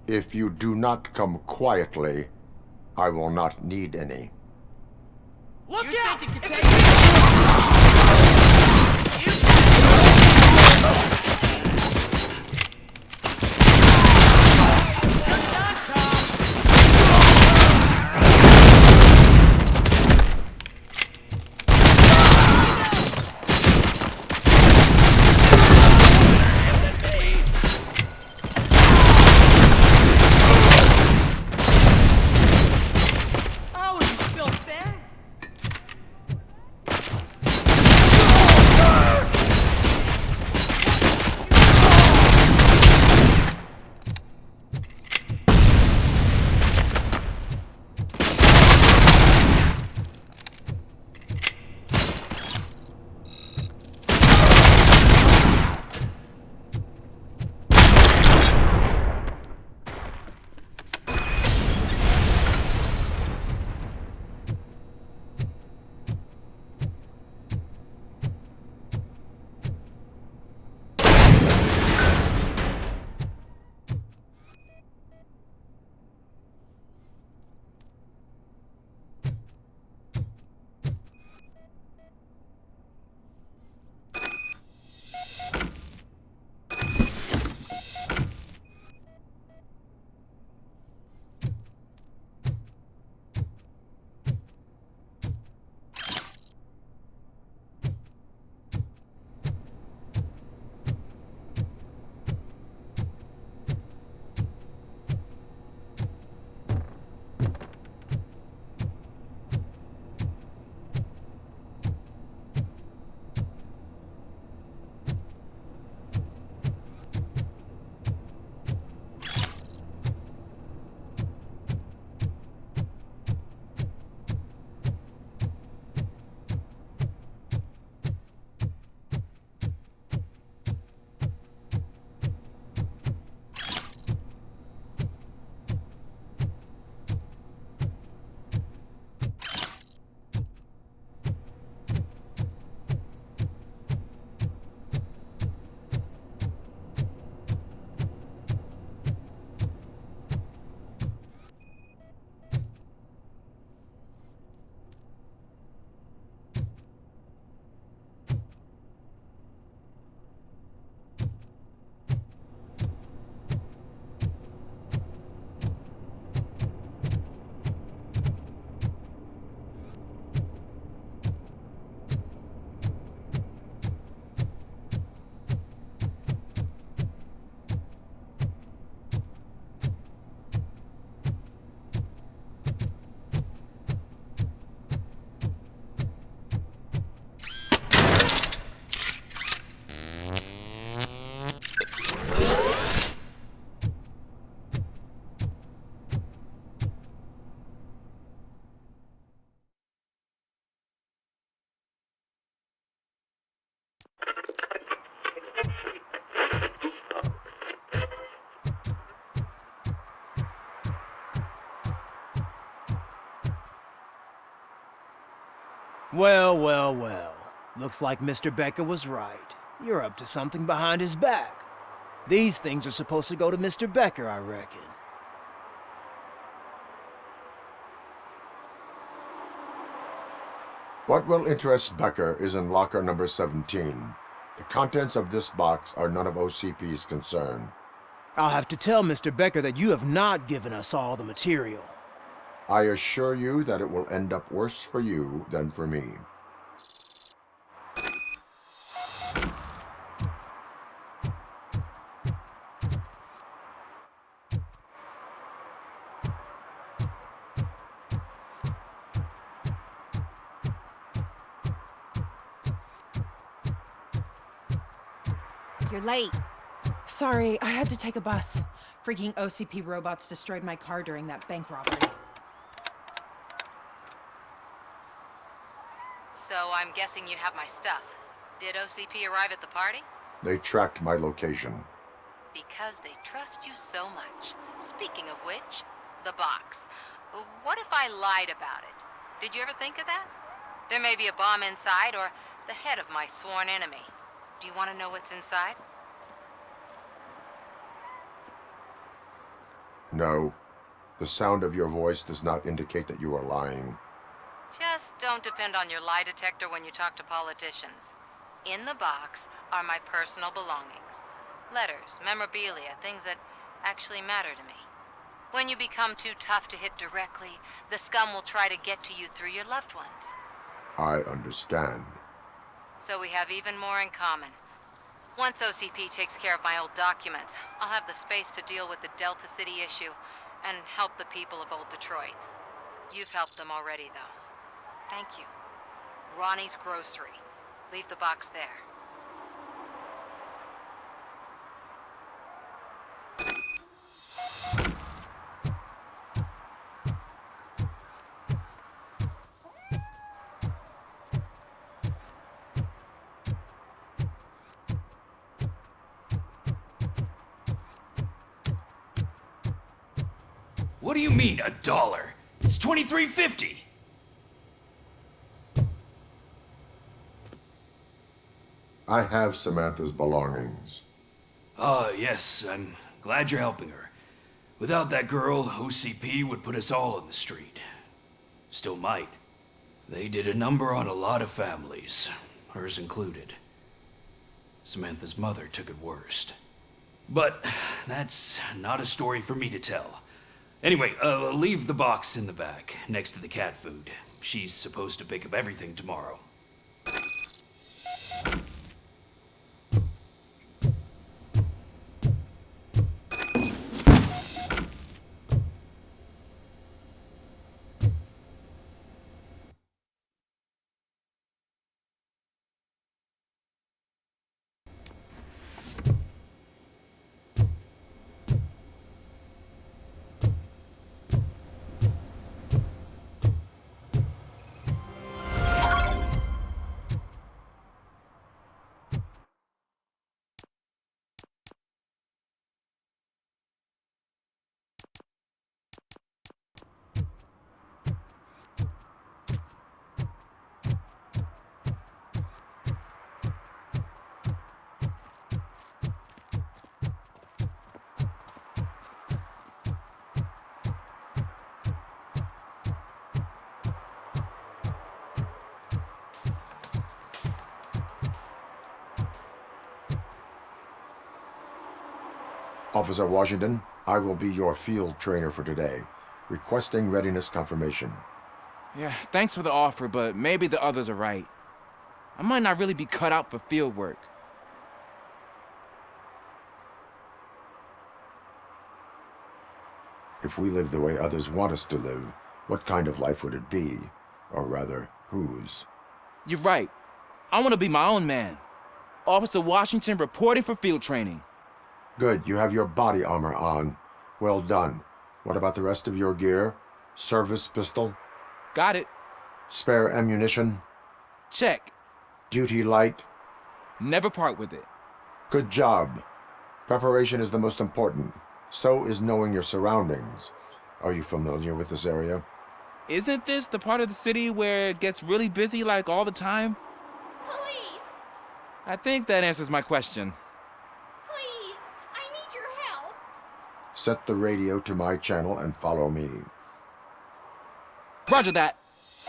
[SPEAKER 1] If you do not come quietly, I will not need any.
[SPEAKER 4] Look out! Think you can take Well, well, well. Looks like Mr. Becker was right. You're up to something behind his back. These things are supposed to go to Mr. Becker, I reckon.
[SPEAKER 1] What will interest Becker is in locker number 17. The contents of this box are none of OCP's concern.
[SPEAKER 4] I'll have to tell Mr. Becker that you have not given us all the material.
[SPEAKER 1] I assure you that it will end up worse for you than for me.
[SPEAKER 2] You're late.
[SPEAKER 5] Sorry, I had to take a bus. Freaking OCP robots destroyed my car during that bank robbery.
[SPEAKER 6] So I'm guessing you have my stuff. Did OCP arrive at the party?
[SPEAKER 1] They tracked my location.
[SPEAKER 6] Because they trust you so much. Speaking of which, the box. What if I lied about it? Did you ever think of that? There may be a bomb inside or the head of my sworn enemy. Do you want to know what's inside?
[SPEAKER 1] No. The sound of your voice does not indicate that you are lying.
[SPEAKER 6] Just don't depend on your lie detector when you talk to politicians. In the box are my personal belongings. Letters, memorabilia, things that actually matter to me. When you become too tough to hit directly, the scum will try to get to you through your loved ones.
[SPEAKER 1] I understand.
[SPEAKER 6] So we have even more in common. Once OCP takes care of my old documents, I'll have the space to deal with the Delta City issue and help the people of Old Detroit. You've helped them already, though. Thank you. Ronnie's Grocery. Leave the box there.
[SPEAKER 19] What do you mean, $1? It's $23.50.
[SPEAKER 1] I have Samantha's belongings.
[SPEAKER 19] Yes, I'm glad you're helping her. Without that girl, OCP would put us all in the street. Still might. They did a number on a lot of families, hers included. Samantha's mother took it worst. But that's not a story for me to tell. Anyway, leave the box in the back, next to the cat food. She's supposed to pick up everything tomorrow.
[SPEAKER 1] Officer Washington, I will be your field trainer for today. Requesting readiness confirmation.
[SPEAKER 13] Yeah, thanks for the offer, but maybe the others are right. I might not really be cut out for field work.
[SPEAKER 1] If we live the way others want us to live, what kind of life would it be? Or rather, whose?
[SPEAKER 13] You're right. I want to be my own man. Officer Washington reporting for field training.
[SPEAKER 1] Good, you have your body armor on. Well done. What about the rest of your gear? Service pistol?
[SPEAKER 13] Got it.
[SPEAKER 1] Spare ammunition?
[SPEAKER 13] Check.
[SPEAKER 1] Duty light?
[SPEAKER 13] Never part with it.
[SPEAKER 1] Good job. Preparation is the most important. So is knowing your surroundings. Are you familiar with this area?
[SPEAKER 13] Isn't this the part of the city where it gets really busy like all the time?
[SPEAKER 23] Police!
[SPEAKER 13] I think that answers my question.
[SPEAKER 23] Please! I need your help!
[SPEAKER 1] Set the radio to my channel and follow me.
[SPEAKER 13] Roger that.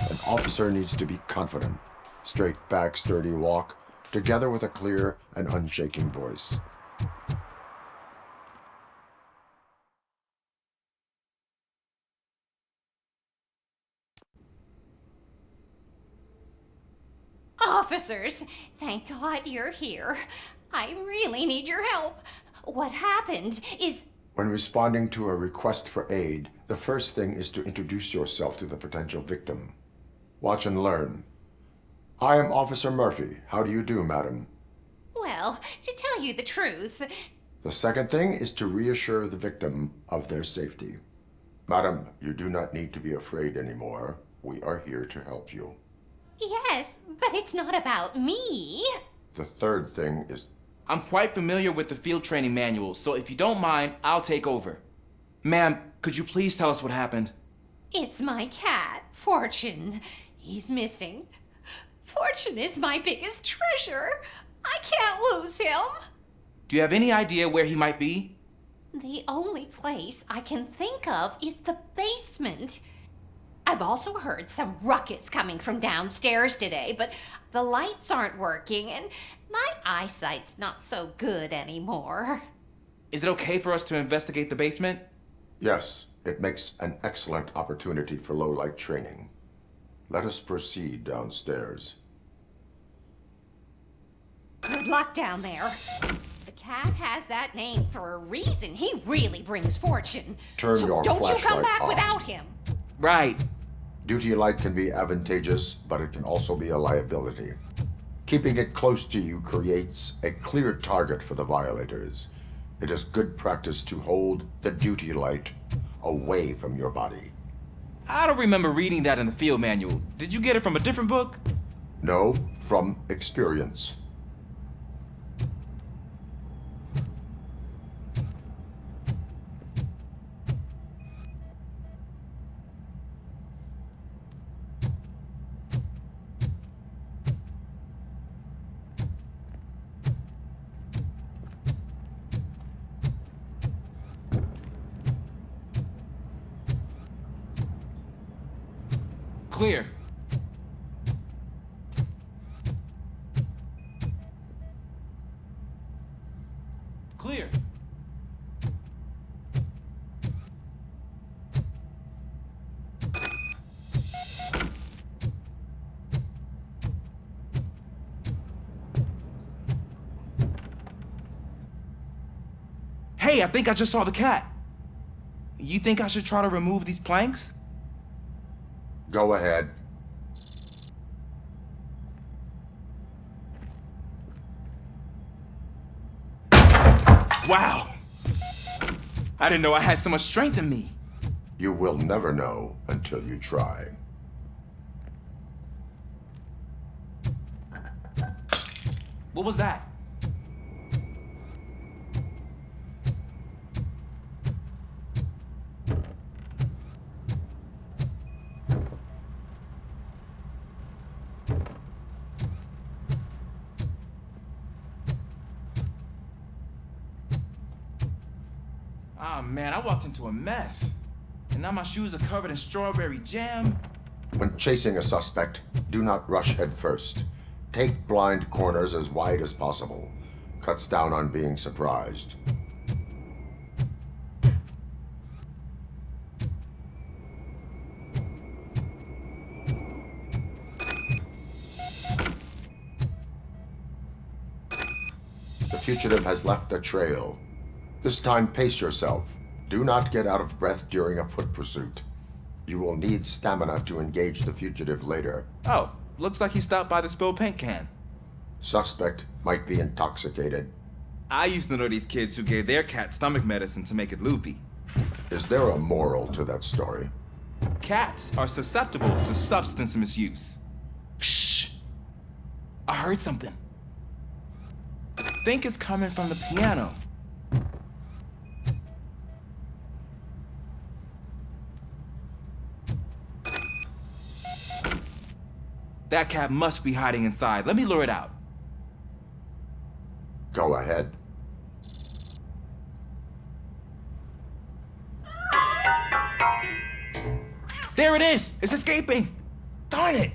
[SPEAKER 1] An officer needs to be confident. Straight back, sturdy walk, together with a clear and unshaking voice.
[SPEAKER 10] Officers, thank God you're here. I really need your help. What happened is...
[SPEAKER 1] When responding to a request for aid, the first thing is to introduce yourself to the potential victim. Watch and learn. I am Officer Murphy. How do you do, madam?
[SPEAKER 10] Well, to tell you the truth...
[SPEAKER 1] The second thing is to reassure the victim of their safety. Madam, you do not need to be afraid anymore. We are here to help you.
[SPEAKER 10] Yes, but it's not about me.
[SPEAKER 1] The third thing is...
[SPEAKER 13] I'm quite familiar with the field training manual, so if you don't mind, I'll take over. Ma'am, could you please tell us what happened?
[SPEAKER 10] It's my cat, Fortune. He's missing. Fortune is my biggest treasure. I can't lose him.
[SPEAKER 13] Do you have any idea where he might be?
[SPEAKER 10] The only place I can think of is the basement. I've also heard some ruckus coming from downstairs today, but the lights aren't working and my eyesight's not so good anymore.
[SPEAKER 13] Is it okay for us to investigate the basement?
[SPEAKER 1] Yes, it makes an excellent opportunity for low-light training. Let us proceed downstairs.
[SPEAKER 10] Good luck down there. The cat has that name for a reason. He really brings fortune.
[SPEAKER 1] Turn
[SPEAKER 10] so
[SPEAKER 1] your
[SPEAKER 10] don't you come
[SPEAKER 1] flashlight
[SPEAKER 10] back
[SPEAKER 1] on.
[SPEAKER 10] without him.
[SPEAKER 13] Right.
[SPEAKER 1] Duty light can be advantageous, but it can also be a liability. Keeping it close to you creates a clear target for the violators. It is good practice to hold the duty light away from your body.
[SPEAKER 13] I don't remember reading that in the field manual. Did you get it from a different book?
[SPEAKER 1] No, from experience.
[SPEAKER 13] Clear. Clear. Hey, I think I just saw the cat. You think I should try to remove these planks?
[SPEAKER 1] Go ahead.
[SPEAKER 13] Wow! I didn't know I had so much strength in me.
[SPEAKER 1] You will never know until you try.
[SPEAKER 13] What was that? Ah, man, I walked into a mess. And now my shoes are covered in strawberry jam.
[SPEAKER 1] When chasing a suspect, do not rush head first. Take blind corners as wide as possible. Cuts down on being surprised. The fugitive has left a trail. This time, pace yourself. Do not get out of breath during a foot pursuit. You will need stamina to engage the fugitive later.
[SPEAKER 13] Oh, looks like he stopped by the spilled paint can.
[SPEAKER 1] Suspect might be intoxicated.
[SPEAKER 13] I used to know these kids who gave their cat stomach medicine to make it loopy.
[SPEAKER 1] Is there a moral to that story?
[SPEAKER 13] Cats are susceptible to substance misuse. Psh! I heard something. I think it's coming from the piano. That cat must be hiding inside. Let me lure it out.
[SPEAKER 1] Go ahead.
[SPEAKER 13] There it is! It's escaping! Darn it!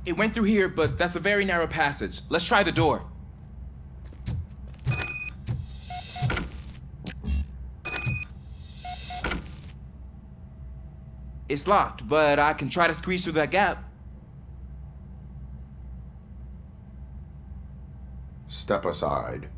[SPEAKER 13] It went through here, but that's a very narrow passage. Let's try the door. It's locked, but I can try to squeeze through that gap.
[SPEAKER 1] Step aside.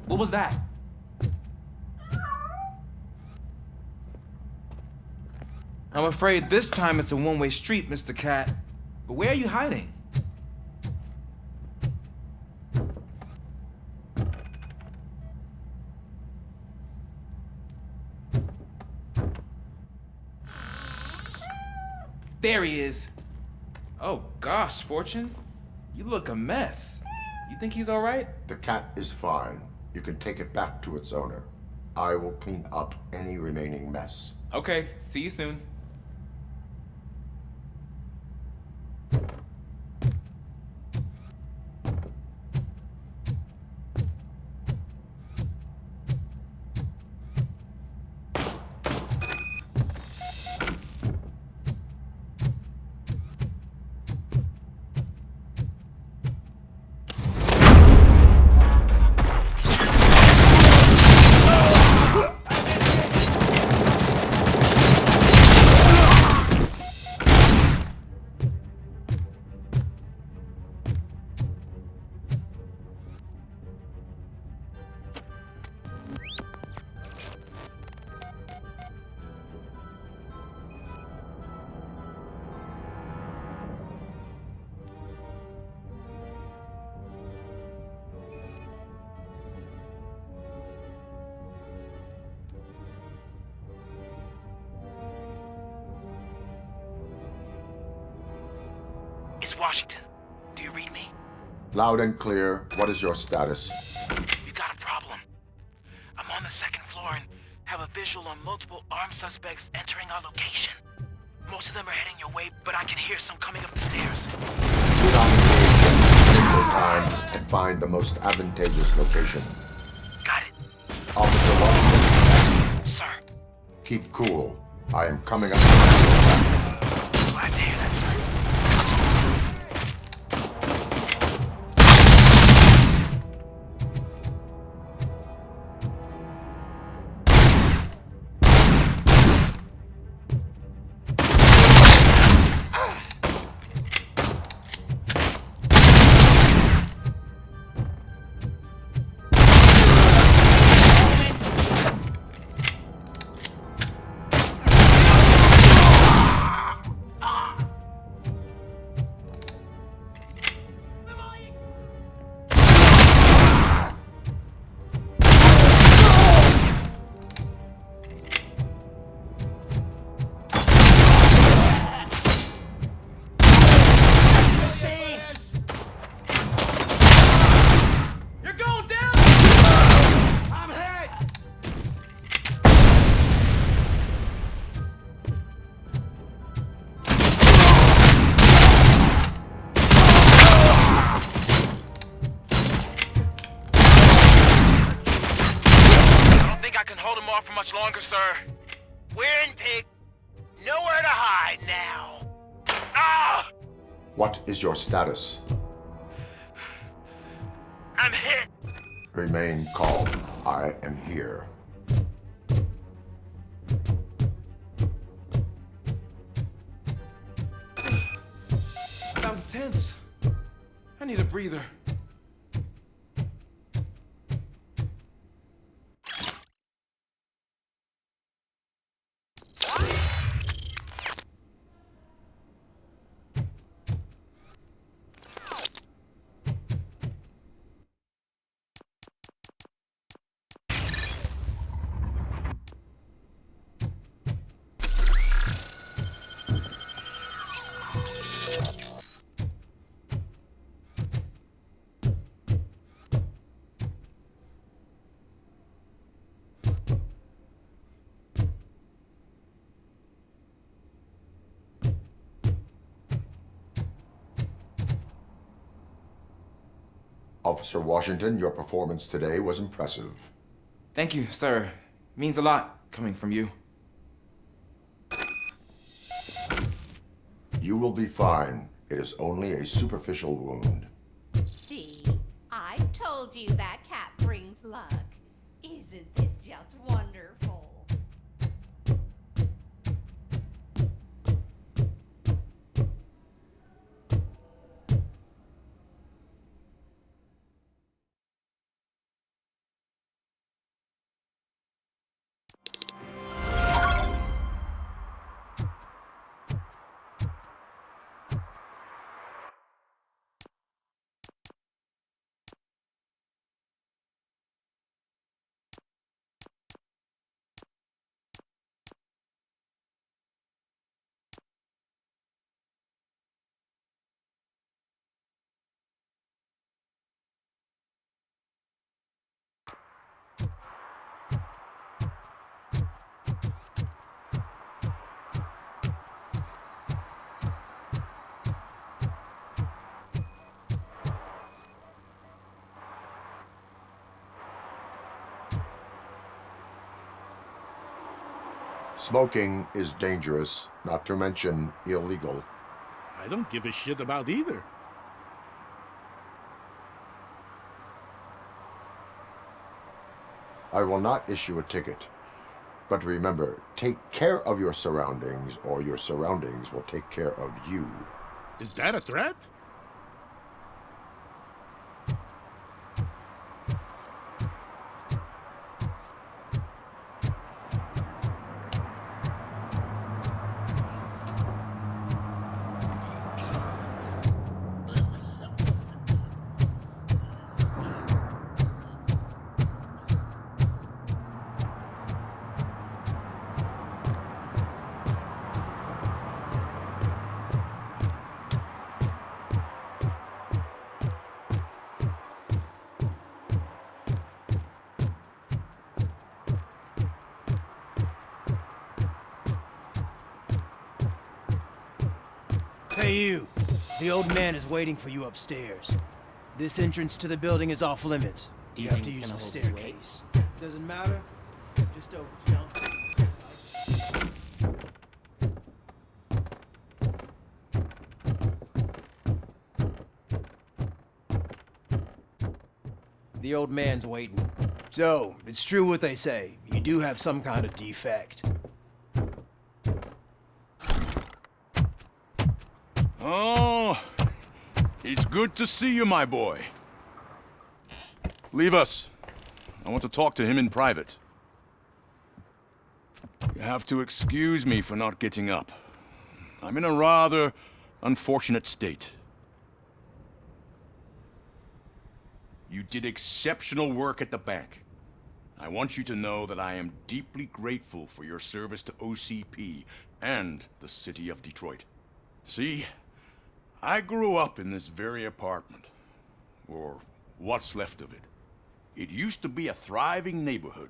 [SPEAKER 13] What was that? I'm afraid this time it's a one-way street, Mr. Cat. But where are you hiding? There he is. Oh gosh, Fortune. You look a mess. You think he's all right?
[SPEAKER 1] The cat is fine. You can take it back to its owner. I will clean up any remaining mess.
[SPEAKER 13] Okay, see you soon.
[SPEAKER 16] It's Washington. Do you read me?
[SPEAKER 1] Loud and clear. What is your status?
[SPEAKER 16] We got a problem. I'm on the second floor and have a visual on multiple armed suspects entering our location. Most of them are heading your way, but I can hear some coming up the stairs.
[SPEAKER 1] Do not engage. Take your time and find the most advantageous location.
[SPEAKER 16] Got it.
[SPEAKER 1] Officer Washington.
[SPEAKER 16] Sir.
[SPEAKER 1] Keep cool. I am coming up.
[SPEAKER 16] Glad to hear that, sir. For much longer, sir. We're in, pig. Nowhere to hide now. Ah!
[SPEAKER 1] What is your status?
[SPEAKER 16] I'm hit.
[SPEAKER 1] Remain calm. I am here.
[SPEAKER 13] That was tense. I need a breather.
[SPEAKER 1] Officer Washington, your performance today was impressive.
[SPEAKER 13] Thank you, sir. Means a lot coming from you.
[SPEAKER 1] You will be fine. It is only a superficial wound.
[SPEAKER 23] See, I told you that cat brings luck. Isn't this just wonderful?
[SPEAKER 1] Smoking is dangerous, not to mention illegal.
[SPEAKER 14] I don't give a shit about either.
[SPEAKER 1] I will not issue a ticket. But remember, take care of your surroundings, or your surroundings will take care of you.
[SPEAKER 14] Is that a threat?
[SPEAKER 4] Hey you, the old man is waiting for you upstairs. This entrance to the building is off limits.
[SPEAKER 8] Do you
[SPEAKER 4] have
[SPEAKER 8] think
[SPEAKER 4] to
[SPEAKER 8] it's
[SPEAKER 4] use the
[SPEAKER 8] gonna hold his weight?
[SPEAKER 4] staircase. Doesn't matter. Just don't jump. The old man's waiting. So, it's true what they say. You do have some kind of defect.
[SPEAKER 9] Oh, it's good to see you, my boy. Leave us. I want to talk to him in private. You have to excuse me for not getting up. I'm in a rather unfortunate state. You did exceptional work at the bank. I want you to know that I am deeply grateful for your service to OCP and the city of Detroit. See, I grew up in this very apartment, or what's left of it. It used to be a thriving neighborhood.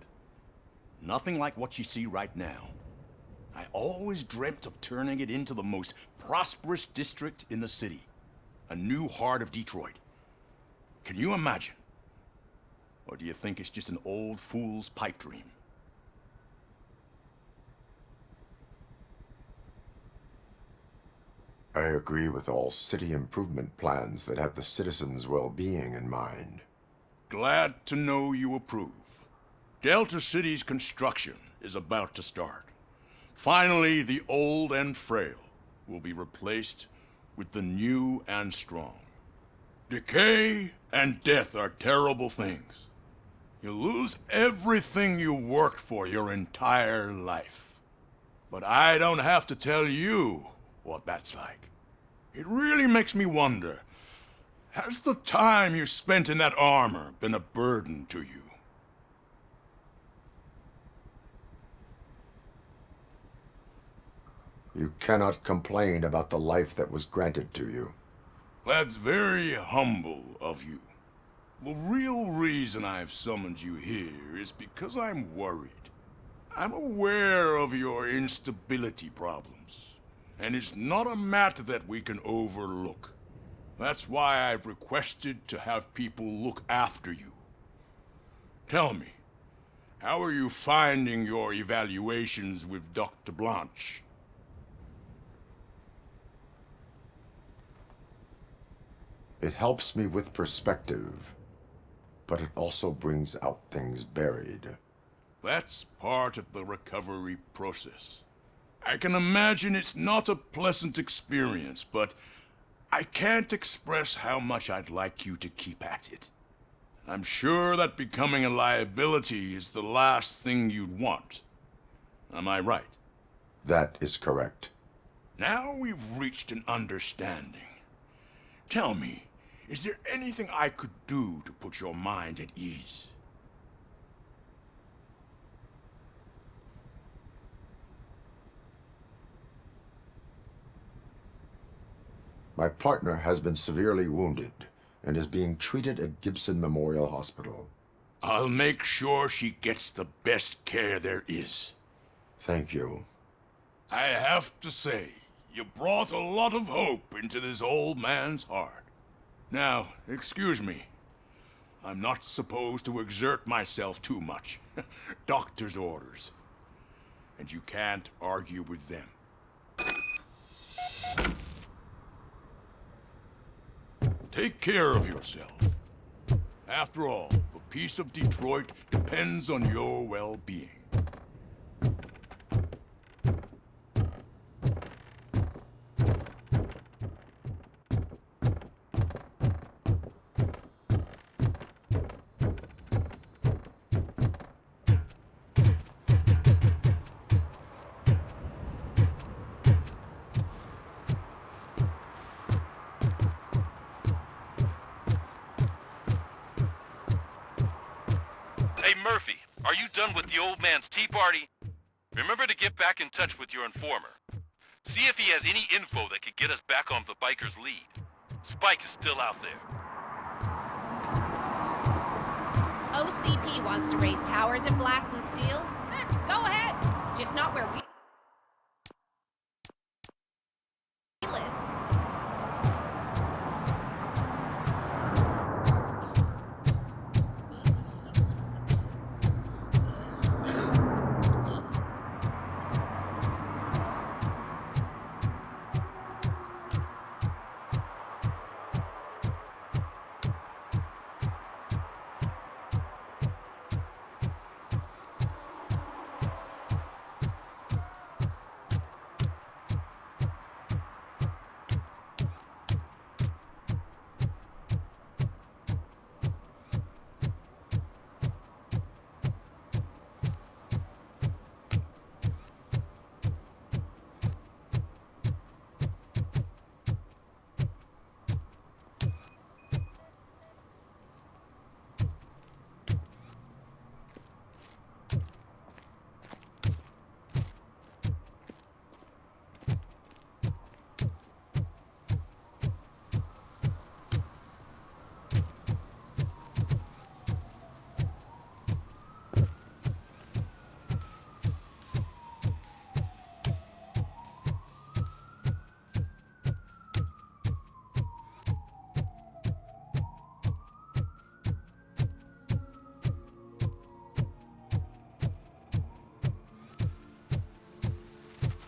[SPEAKER 9] Nothing like what you see right now. I always dreamt of turning it into the most prosperous district in the city. A new heart of Detroit. Can you imagine? Or do you think it's just an old fool's pipe dream?
[SPEAKER 1] I agree with all city improvement plans that have the citizens' well-being in mind.
[SPEAKER 9] Glad to know you approve. Delta City's construction is about to start. Finally, the old and frail will be replaced with the new and strong. Decay and death are terrible things. You lose everything you worked for your entire life. But I don't have to tell you what that's like. It really makes me wonder, has the time you spent in that armor been a burden to you?
[SPEAKER 1] You cannot complain about the life that was granted to you.
[SPEAKER 9] That's very humble of you. The real reason I've summoned you here is because I'm worried. I'm aware of your instability problems, and it's not a matter that we can overlook. That's why I've requested to have people look after you. Tell me, how are you finding your evaluations with Dr. Blanche?
[SPEAKER 1] It helps me with perspective, but it also brings out things buried.
[SPEAKER 9] That's part of the recovery process. I can imagine it's not a pleasant experience, but I can't express how much I'd like you to keep at it. I'm sure that becoming a liability is the last thing you'd want. Am I right?
[SPEAKER 1] That is correct.
[SPEAKER 9] Now we've reached an understanding. Tell me, is there anything I could do to put your mind at ease?
[SPEAKER 1] My partner has been severely wounded and is being treated at Gibson Memorial Hospital.
[SPEAKER 9] I'll make sure she gets the best care there is.
[SPEAKER 1] Thank you.
[SPEAKER 9] I have to say, you brought a lot of hope into this old man's heart. Now, excuse me. I'm not supposed to exert myself too much. Doctor's orders. And you can't argue with them. Take care of yourself. After all, the peace of Detroit depends on your well-being.
[SPEAKER 16] Hey, Murphy, are you done with the old man's tea party? Remember to get back in touch with your informer. See if he has any info that could get us back on the biker's lead. Spike is still out there.
[SPEAKER 23] OCP wants to raise towers of glass and steel? Go ahead. Just not where we live.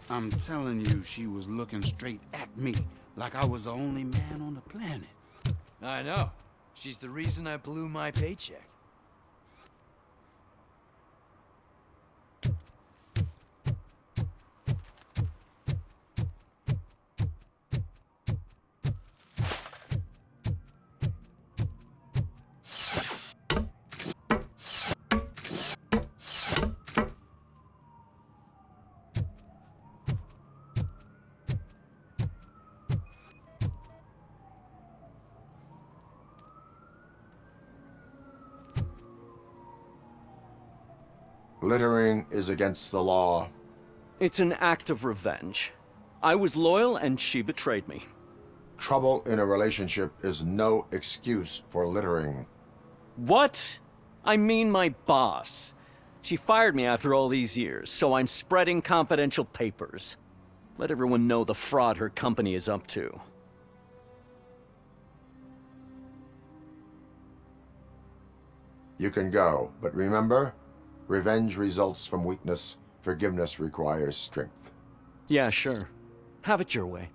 [SPEAKER 7] I'm telling you, she was looking straight at me, like I was the only man on the planet.
[SPEAKER 21] I know. She's the reason I blew my paycheck.
[SPEAKER 1] Littering is against the law.
[SPEAKER 20] It's an act of revenge. I was loyal and she betrayed me.
[SPEAKER 1] Trouble in a relationship is no excuse for littering.
[SPEAKER 20] What? I mean my boss. She fired me after all these years, so I'm spreading confidential papers. Let everyone know the fraud her company is up to.
[SPEAKER 1] You can go, but remember, revenge results from weakness, forgiveness requires strength.
[SPEAKER 20] Yeah, sure. Have it your way.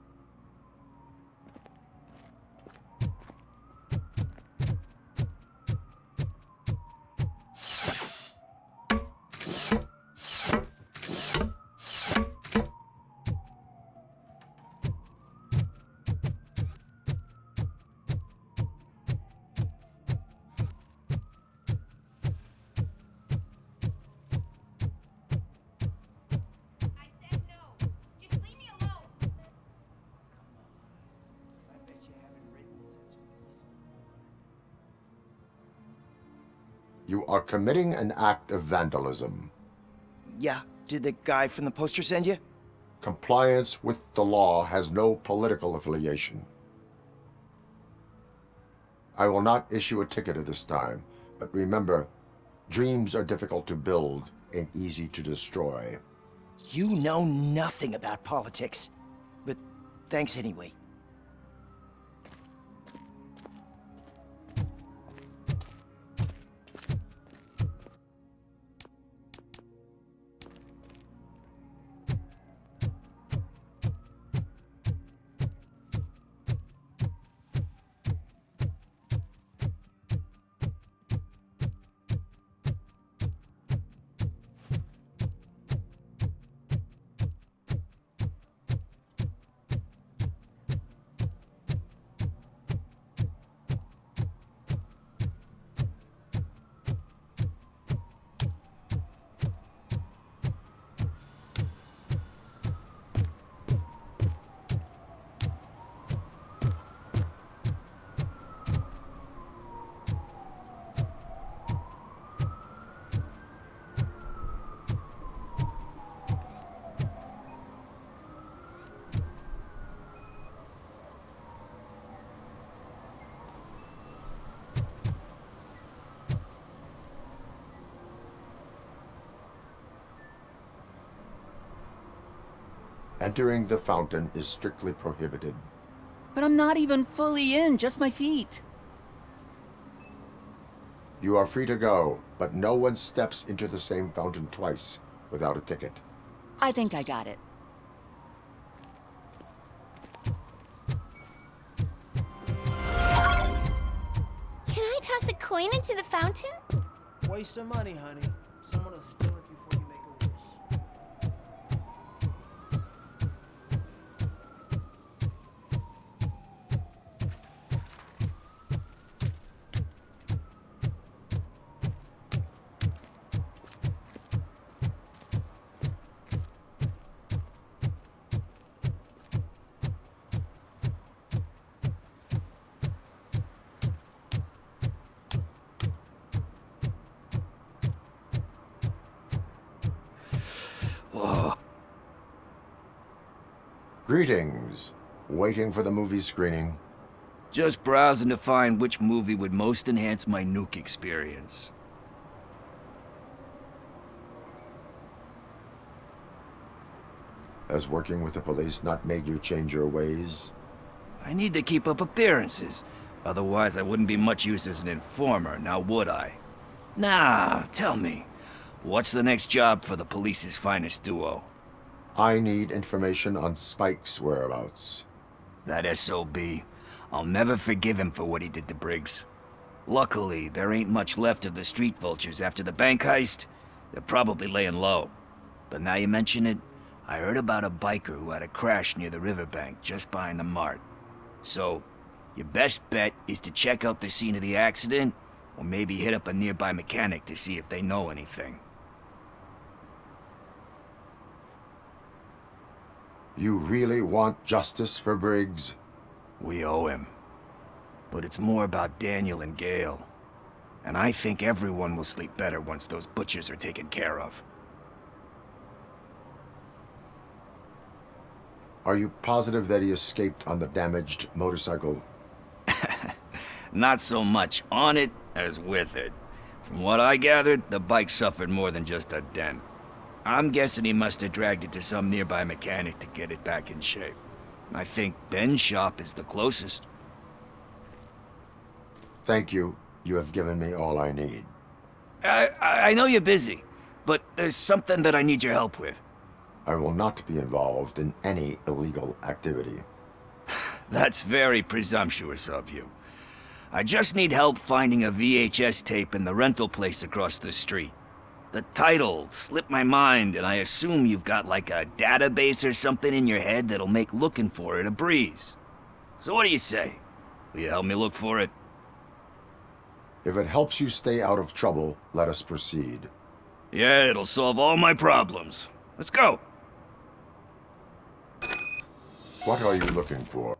[SPEAKER 1] You are committing an act of vandalism.
[SPEAKER 12] Yeah, did the guy from the poster send you?
[SPEAKER 1] Compliance with the law has no political affiliation. I will not issue a ticket at this time, but remember, dreams are difficult to build and easy to destroy.
[SPEAKER 12] You know nothing about politics, but thanks anyway.
[SPEAKER 1] Entering the fountain is strictly prohibited.
[SPEAKER 2] But I'm not even fully in, just my feet.
[SPEAKER 1] You are free to go, but no one steps into the same fountain twice without a ticket.
[SPEAKER 2] I think I got it.
[SPEAKER 3] Can I toss a coin into the fountain?
[SPEAKER 4] Waste of money, honey. Someone will steal it before you make a wish.
[SPEAKER 1] Greetings. Waiting for the movie screening?
[SPEAKER 20] Just browsing to find which movie would most enhance my nuke experience.
[SPEAKER 1] Has working with the police not made you change your ways?
[SPEAKER 20] I need to keep up appearances. Otherwise, I wouldn't be much use as an informer, now would I? Nah, tell me. What's the next job for the police's finest duo?
[SPEAKER 1] I need information on Spike's whereabouts.
[SPEAKER 20] That SOB. I'll never forgive him for what he did to Briggs. Luckily, there ain't much left of the street vultures after the bank heist. They're probably laying low. But now you mention it, I heard about a biker who had a crash near the riverbank just behind the mart. So, your best bet is to check out the scene of the accident, or maybe hit up a nearby mechanic to see if they know anything.
[SPEAKER 1] You really want justice for Briggs?
[SPEAKER 20] We owe him. But it's more about Daniel and Gale. And I think everyone will sleep better once those butchers are taken care of.
[SPEAKER 1] Are you positive that he escaped on the damaged motorcycle?
[SPEAKER 20] Not so much on it as with it. From what I gathered, the bike suffered more than just a dent. I'm guessing he must have dragged it to some nearby mechanic to get it back in shape. I think Ben's shop is the closest.
[SPEAKER 1] Thank you. You have given me all I need.
[SPEAKER 20] I know you're busy, but there's something that I need your help with.
[SPEAKER 1] I will not be involved in any illegal activity.
[SPEAKER 20] That's very presumptuous of you. I just need help finding a VHS tape in the rental place across the street. The title slipped my mind, and I assume you've got like a database or something in your head that'll make looking for it a breeze. So what do you say? Will you help me look for it?
[SPEAKER 1] If it helps you stay out of trouble, let us proceed.
[SPEAKER 20] Yeah, it'll solve all my problems. Let's go.
[SPEAKER 1] What are you looking for?